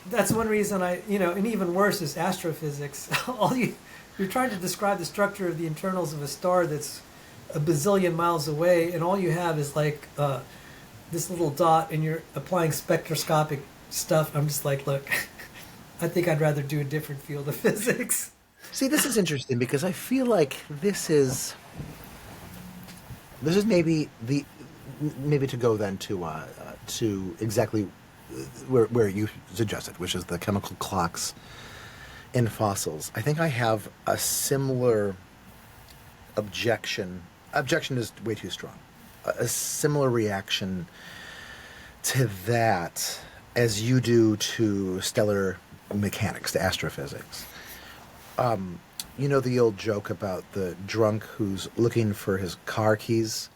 That's one reason and even worse is astrophysics. You're trying to describe the structure of the internals of a star that's a bazillion miles away, and all you have is this little dot, and you're applying spectroscopic stuff. I'm just like, look, I think I'd rather do a different field of physics. See, this is interesting because I feel like this is maybe to go then to exactly where you suggested, which is the chemical clocks in fossils. I think I have a similar objection. Objection is way too strong. A similar reaction to that as you do to stellar mechanics, to astrophysics. The old joke about the drunk who's looking for his car keys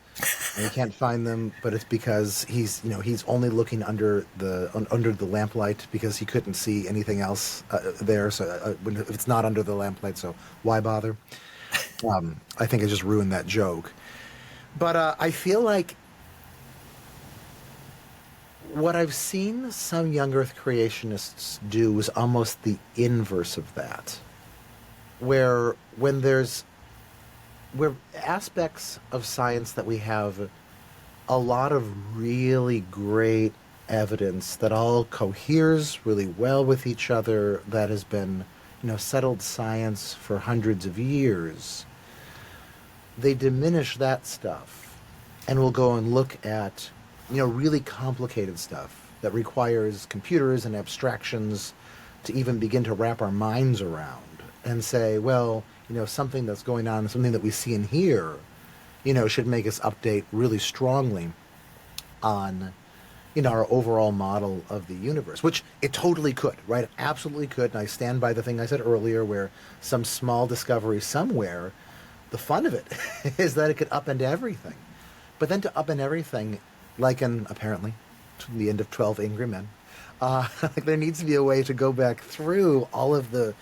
and he can't find them, but it's because he's only looking under the lamplight because he couldn't see anything else there. So if it's not under the lamplight, so why bother? I think I just ruined that joke. But I feel like what I've seen some young Earth creationists do is almost the inverse of that, where aspects of science that we have a lot of really great evidence that all coheres really well with each other, that has been, settled science for hundreds of years. They diminish that stuff and will go and look at really complicated stuff that requires computers and abstractions to even begin to wrap our minds around and say, well, something that's going on, something that we see and hear, should make us update really strongly on, our overall model of the universe, which it totally could, right? It absolutely could. And I stand by the thing I said earlier, where some small discovery somewhere, the fun of it is that it could upend everything. But then to upend everything, like in, apparently, the end of 12 Angry Men, there needs to be a way to go back through all of the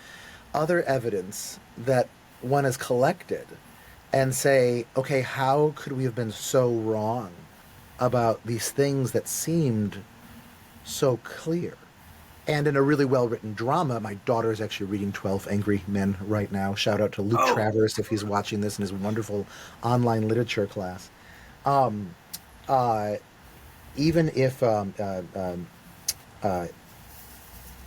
other evidence that one has collected and say, okay, how could we have been so wrong about these things that seemed so clear? And in a really well-written drama, my daughter is actually reading 12 Angry Men right now. Shout out to Luke Travers if he's watching this in his wonderful online literature class. Even if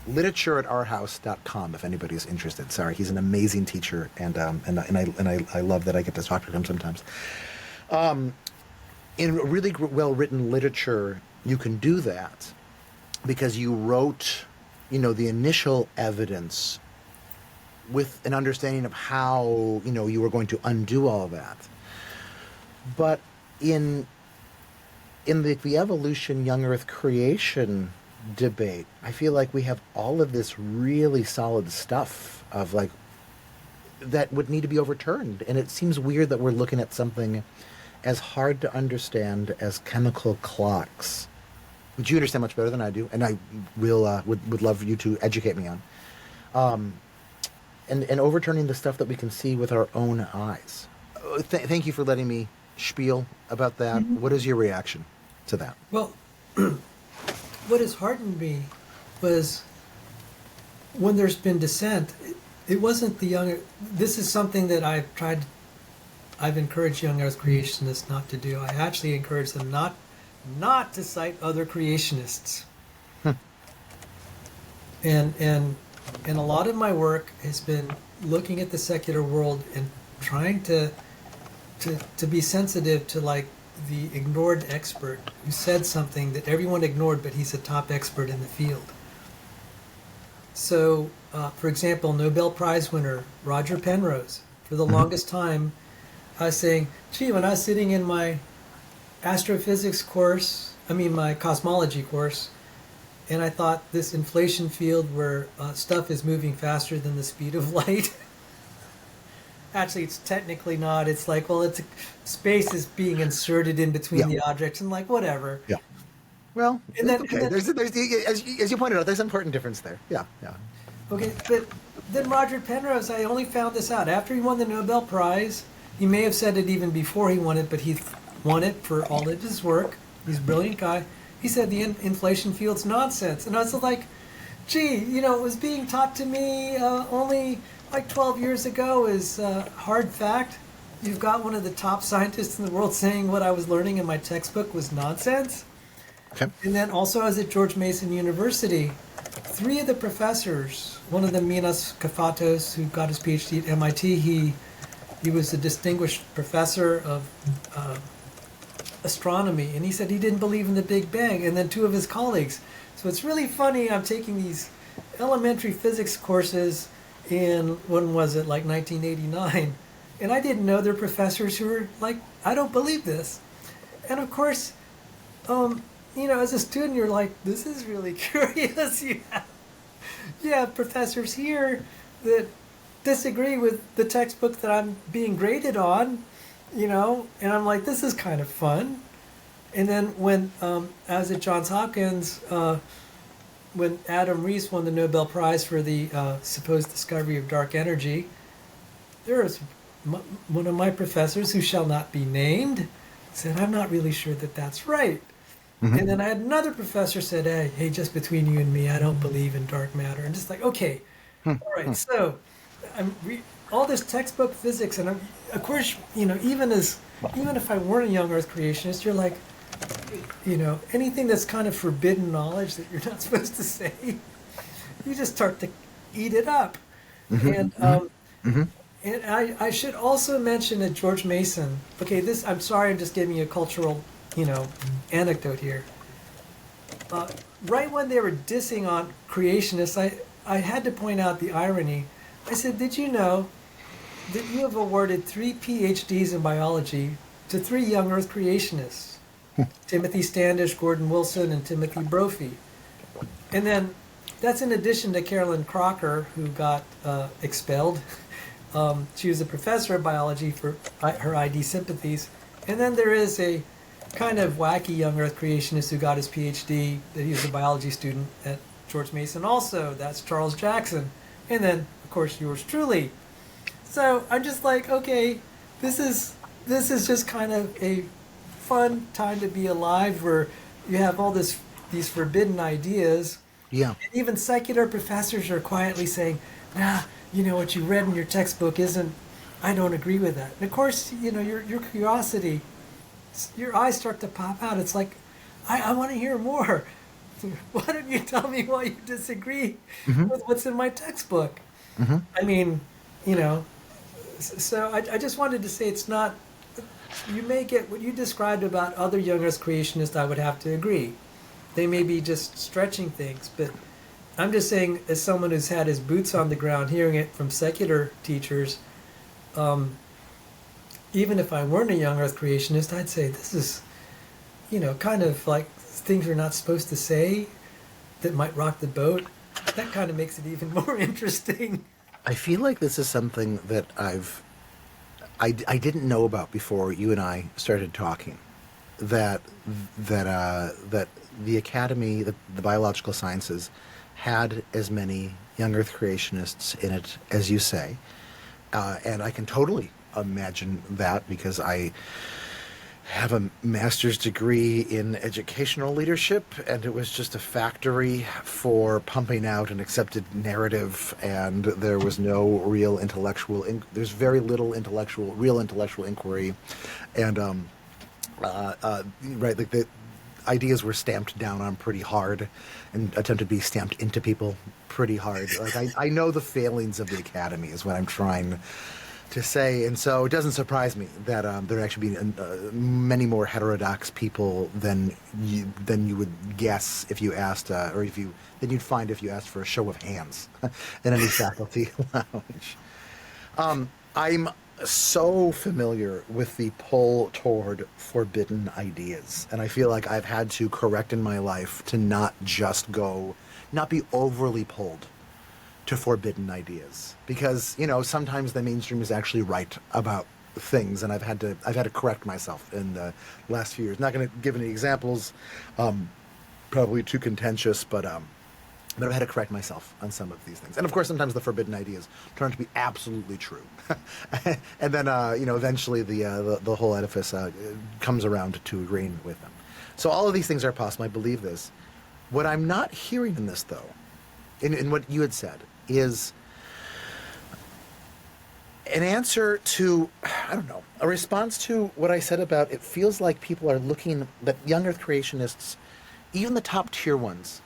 literature@ourhouse.com, if anybody's interested. Sorry, he's an amazing teacher, and I love that I get to talk to him sometimes. In really well-written literature, you can do that because you wrote, the initial evidence with an understanding of how, you were going to undo all of that. But in the evolution, young Earth creation debate, I feel like we have all of this really solid stuff of that would need to be overturned. And it seems weird that we're looking at something as hard to understand as chemical clocks, which you understand much better than I do, and I would love you to educate me on. And overturning the stuff that we can see with our own eyes. Thank you for letting me spiel about that. Mm-hmm. What is your reaction to that? Well, what has heartened me was when there's been dissent, it wasn't the young. This is something that I've encouraged young Earth creationists not to do. I actually encourage them not to cite other creationists. And a lot of my work has been looking at the secular world and trying to be sensitive to the ignored expert who said something that everyone ignored, but he's a top expert in the field. So, for example, Nobel Prize winner Roger Penrose, for the longest time, I was saying, gee, when I was sitting in my astrophysics course, my cosmology course, and I thought this inflation field where stuff is moving faster than the speed of light. Actually, it's technically not. It's space is being inserted in between the objects, and whatever. Yeah. Well, okay. There's as you pointed out, there's an important difference there. Yeah. Okay, but then Roger Penrose, I only found this out after he won the Nobel Prize. He may have said it even before he won it, but he won it for all of his work. He's a brilliant guy. He said the inflation field's nonsense, and I was like, gee, it was being taught to me only 12 years ago is hard fact. You've got one of the top scientists in the world saying what I was learning in my textbook was nonsense. Okay. And then also I was at George Mason University. 3 of the professors, one of them Minas Kafatos, who got his PhD at MIT, he was a distinguished professor of astronomy, and he said he didn't believe in the Big Bang, and then 2 of his colleagues. So it's really funny, I'm taking these elementary physics courses in, when was it, 1989, and I didn't know there were professors who were I don't believe this. And of course, as a student, you're like, this is really curious. You have professors here that disagree with the textbook that I'm being graded on, and I'm like, this is kind of fun. And then when I was at Johns Hopkins, when Adam Riess won the Nobel Prize for the supposed discovery of dark energy, there was one of my professors, who shall not be named, said, I'm not really sure that that's right. Mm-hmm. And then I had another professor said, hey, just between you and me, I don't believe in dark matter. And just okay, all right, so all this textbook physics, and of course, even if I weren't a young Earth creationist, you're like, anything that's kind of forbidden knowledge that you're not supposed to say, you just start to eat it up. Mm-hmm. And I should also mention at George Mason, I'm sorry, I'm just giving you a cultural anecdote here. Right when they were dissing on creationists, I had to point out the irony. I said, did you know that you have awarded 3 PhDs in biology to 3 young Earth creationists? Timothy Standish, Gordon Wilson, and Timothy Brophy. And then that's in addition to Carolyn Crocker, who got expelled. She was a professor of biology for her ID sympathies. And then there is a kind of wacky young Earth creationist who got his PhD, that he was a biology student at George Mason also. That's Charles Jackson. And then, of course, yours truly. So I'm just like, okay, this is just kind of a fun time to be alive, where you have all these forbidden ideas. Yeah. And even secular professors are quietly saying, what you read in your textbook isn't, I don't agree with that. And of course, your curiosity, your eyes start to pop out. It's like, I want to hear more. Why don't you tell me why you disagree with what's in my textbook? I mean, so I just wanted to say it's not, you may get what you described about other young Earth creationists, I would have to agree. They may be just stretching things, but I'm just saying, as someone who's had his boots on the ground, hearing it from secular teachers, even if I weren't a young Earth creationist, I'd say this is, kind of like things you're not supposed to say that might rock the boat. That kind of makes it even more interesting. I feel like this is something that I didn't know about before you and I started talking. That the Academy, the biological sciences, had as many young Earth creationists in it as you say, and I can totally imagine that, because I have a master's degree in educational leadership, and it was just a factory for pumping out an accepted narrative, and there was no real there's very little real intellectual inquiry, and right, like the ideas were stamped down on pretty hard and attempted to be stamped into people pretty hard. Like I know the failings of the Academy is what I'm trying to say, and so it doesn't surprise me that there actually be many more heterodox people than you would guess if you asked, than you'd find if you asked for a show of hands in any faculty lounge. I'm so familiar with the pull toward forbidden ideas, and I feel like I've had to correct in my life to not be overly pulled to forbidden ideas, because sometimes the mainstream is actually right about things, and I've had to correct myself in the last few years. Not going to give any examples, probably too contentious, but I've had to correct myself on some of these things. And of course, sometimes the forbidden ideas turn out to be absolutely true, and then eventually the whole edifice comes around to agreeing with them. So all of these things are possible. I believe this. What I'm not hearing in this, though, in what you had said, is an answer to, a response to what I said about it feels like people are looking, that young Earth creationists, even the top tier ones,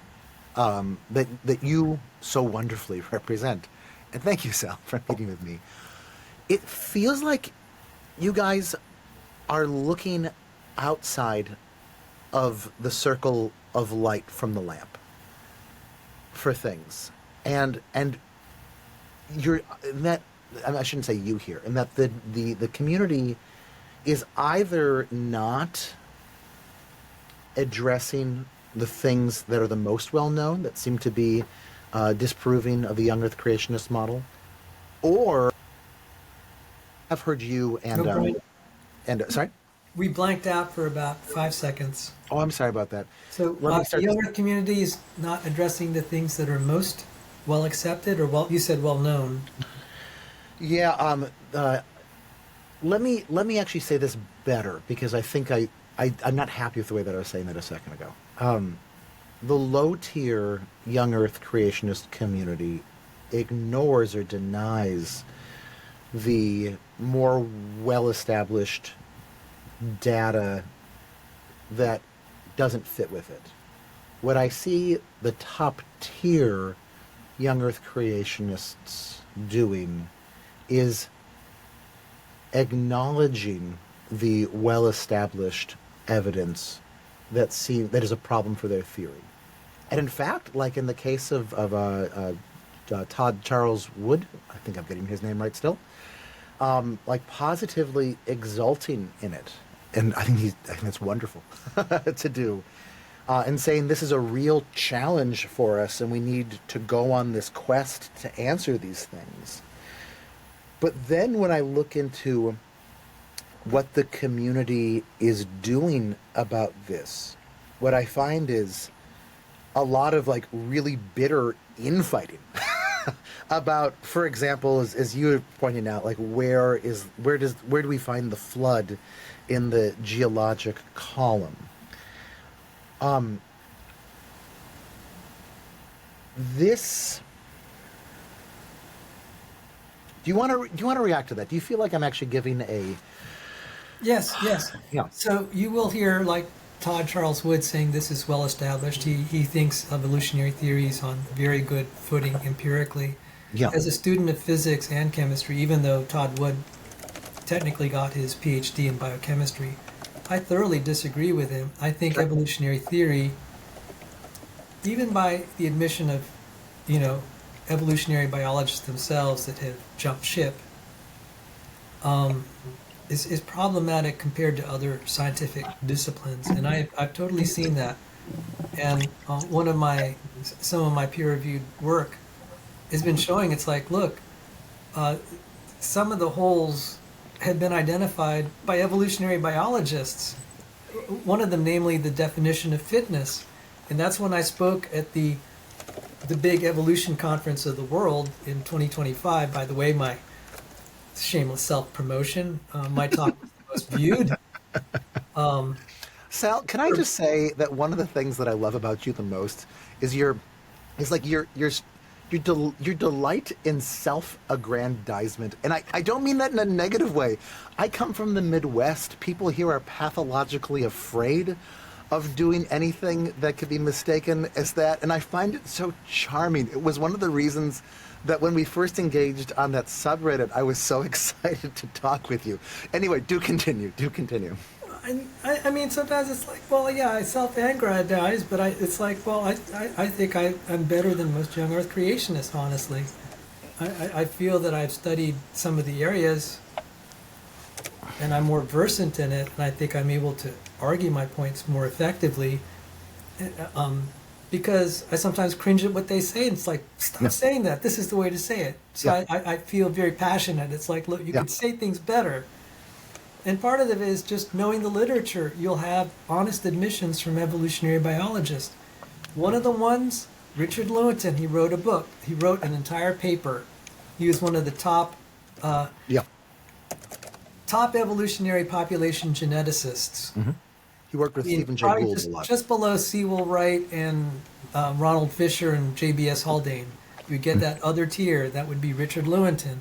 that you so wonderfully represent, and thank you, Sal, for meeting with me. It feels like you guys are looking outside of the circle of light from the lamp for things. And you're that, I shouldn't say you here, and that the community is either not addressing the things that are the most well known, that seem to be disproving of the young Earth creationist model, or I've heard you and sorry, we blanked out for about 5 seconds. Oh, I'm sorry about that. So the young Earth community is not addressing the things that are most well accepted, or you said well known. Yeah. Let me actually say this better, because I think I'm not happy with the way that I was saying that a second ago. The low tier young Earth creationist community ignores or denies the more well established data that doesn't fit with it. What I see the top tier young Earth creationists doing is acknowledging the well-established evidence that is a problem for their theory. And in fact, like in the case of Todd Charles Wood, I think I'm getting his name right still, like positively exulting in it, and I think that's wonderful to do, and saying this is a real challenge for us, and we need to go on this quest to answer these things. But then when I look into what the community is doing about this, what I find is a lot of like really bitter infighting about, for example, as you were pointing out, like where do we find the flood in the geologic column? This. Do you want to react to that? Do you feel like I'm actually giving a? Yes. Yeah. So you will hear like Todd Charles Wood saying this is well established. He thinks evolutionary theories on very good footing empirically. Yeah. As a student of physics and chemistry, even though Todd Wood technically got his PhD in biochemistry, I thoroughly disagree with him. I think evolutionary theory, even by the admission of, evolutionary biologists themselves that have jumped ship, is problematic compared to other scientific disciplines, and I've totally seen that. And some of my peer-reviewed work has been showing it's like, look, some of the holes had been identified by evolutionary biologists. One of them, namely, the definition of fitness, and that's when I spoke at the big evolution conference of the world in 2025. By the way, my shameless self-promotion. My talk was the most viewed. Sal, can I just say that one of the things that I love about you the most is your delight in self-aggrandizement. And I don't mean that in a negative way. I come from the Midwest. People here are pathologically afraid of doing anything that could be mistaken as that. And I find it so charming. It was one of the reasons that when we first engaged on that subreddit, I was so excited to talk with you. Anyway, do continue. I mean, sometimes it's like, well, yeah, I self-aggrandize, but it's like, well, I think I'm better than most young Earth creationists, honestly. I feel that I've studied some of the areas, and I'm more versant in it, and I think I'm able to argue my points more effectively. Because I sometimes cringe at what they say, and it's like, stop saying that. This is the way to say it. So I feel very passionate. It's like, look, you can say things better. And part of it is just knowing the literature. You'll have honest admissions from evolutionary biologists. One of the ones, Richard Lewontin, he wrote a book. He wrote an entire paper. He was one of the top evolutionary population geneticists. Mm-hmm. He worked with Stephen Jay Gould a lot. Just below Sewell Wright and Ronald Fisher and J.B.S. Haldane. You get that other tier, that would be Richard Lewontin.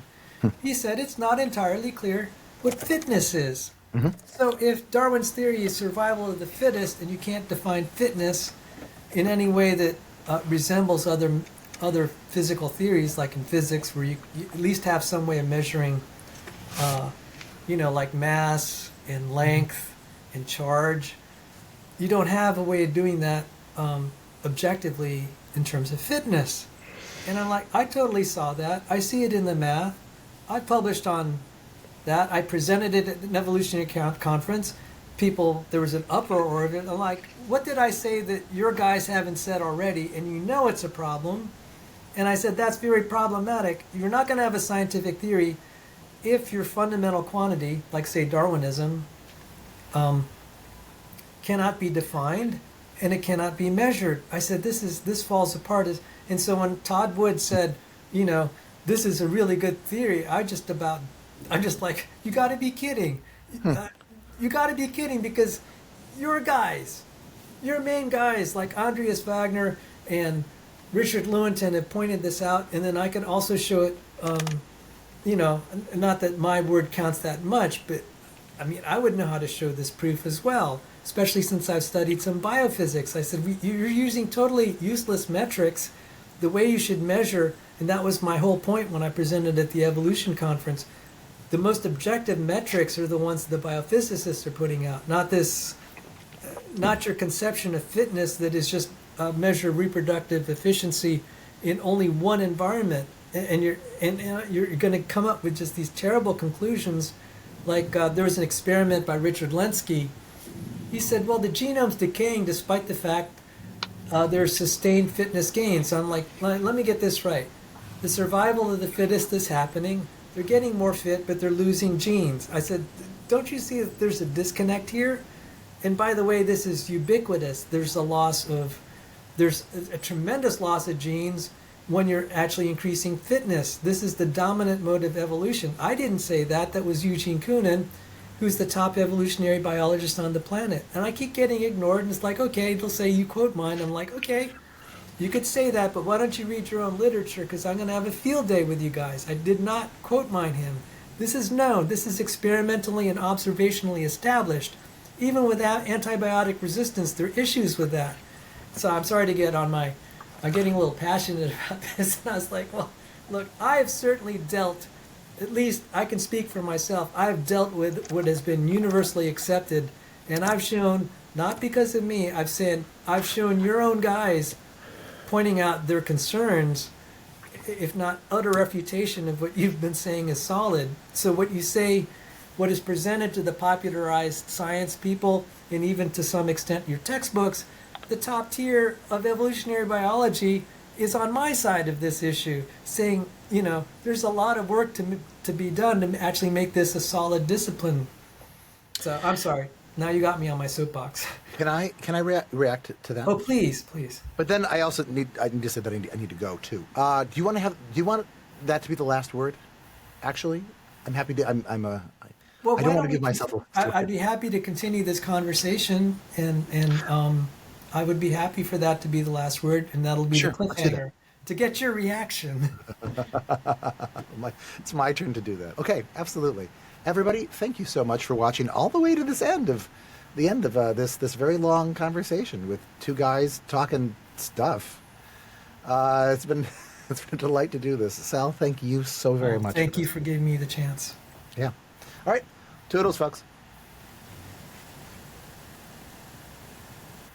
He said it's not entirely clear what fitness is. Mm-hmm. So if Darwin's theory is survival of the fittest, and you can't define fitness in any way that resembles other physical theories, like in physics, where you at least have some way of measuring, like mass and length and charge, you don't have a way of doing that objectively in terms of fitness. And I'm like, I totally saw that. I see it in the math. I published on that. I presented it at an evolutionary conference. There was an uproar of it. I'm like, what did I say that your guys haven't said already? And you know it's a problem. And I said, that's very problematic. You're not going to have a scientific theory if your fundamental quantity, like say Darwinism, cannot be defined and it cannot be measured. I said, this falls apart. And so when Todd Wood said, this is a really good theory, I'm just like, you got to be kidding. You got to be kidding, because your main guys like Andreas Wagner and Richard Lewontin have pointed this out, and then I can also show it, not that my word counts that much, but I mean, I would know how to show this proof as well, especially since I've studied some biophysics. I said, you're using totally useless metrics. The way you should measure, and that was my whole point when I presented at the evolution conference, the most objective metrics are the ones the biophysicists are putting out, not this not your conception of fitness that is just a measure of reproductive efficiency in only one environment, and you're going to come up with just these terrible conclusions. Like there was an experiment by Richard Lenski. He said, well, the genome's decaying despite the fact there's sustained fitness gains. So I'm like, let me get this right. The survival of the fittest is happening. They're getting more fit, but they're losing genes. I said, don't you see that there's a disconnect here? And by the way, this is ubiquitous. There's a tremendous loss of genes when you're actually increasing fitness. This is the dominant mode of evolution. I didn't say that. That was Eugene Koonin, who's the top evolutionary biologist on the planet. And I keep getting ignored, and it's like, okay, they'll say you quote mine. I'm like, okay, you could say that, but why don't you read your own literature? Because I'm going to have a field day with you guys. I did not quote mine him. This is known. This is experimentally and observationally established. Even without antibiotic resistance, there are issues with that. So I'm sorry to get on my... I'm getting a little passionate about this. And I was like, well, look, I have certainly dealt, at least I can speak for myself, I've dealt with what has been universally accepted. And I've shown, not because of me, I've shown your own guys pointing out their concerns, if not utter refutation of what you've been saying is solid. So what you say, what is presented to the popularized science people, and even to some extent your textbooks, the top tier of evolutionary biology is on my side of this issue, saying, there's a lot of work to be done to actually make this a solid discipline. So I'm sorry. Now you got me on my soapbox. Can I react to that? Oh, please. But then I also need to say that I need to go too. Do you want that to be the last word? Actually, I'm happy to. I don't want to give myself. I'd be happy to continue this conversation, and I would be happy for that to be the last word, and that'll be the cliffhanger to get your reaction. It's my turn to do that. Okay, absolutely. Everybody, thank you so much for watching all the way to this end of this very long conversation with two guys talking stuff. It's been a delight to do this. Sal, thank you so very much. Thank you for giving me the chance. Yeah. All right. Toodles, folks.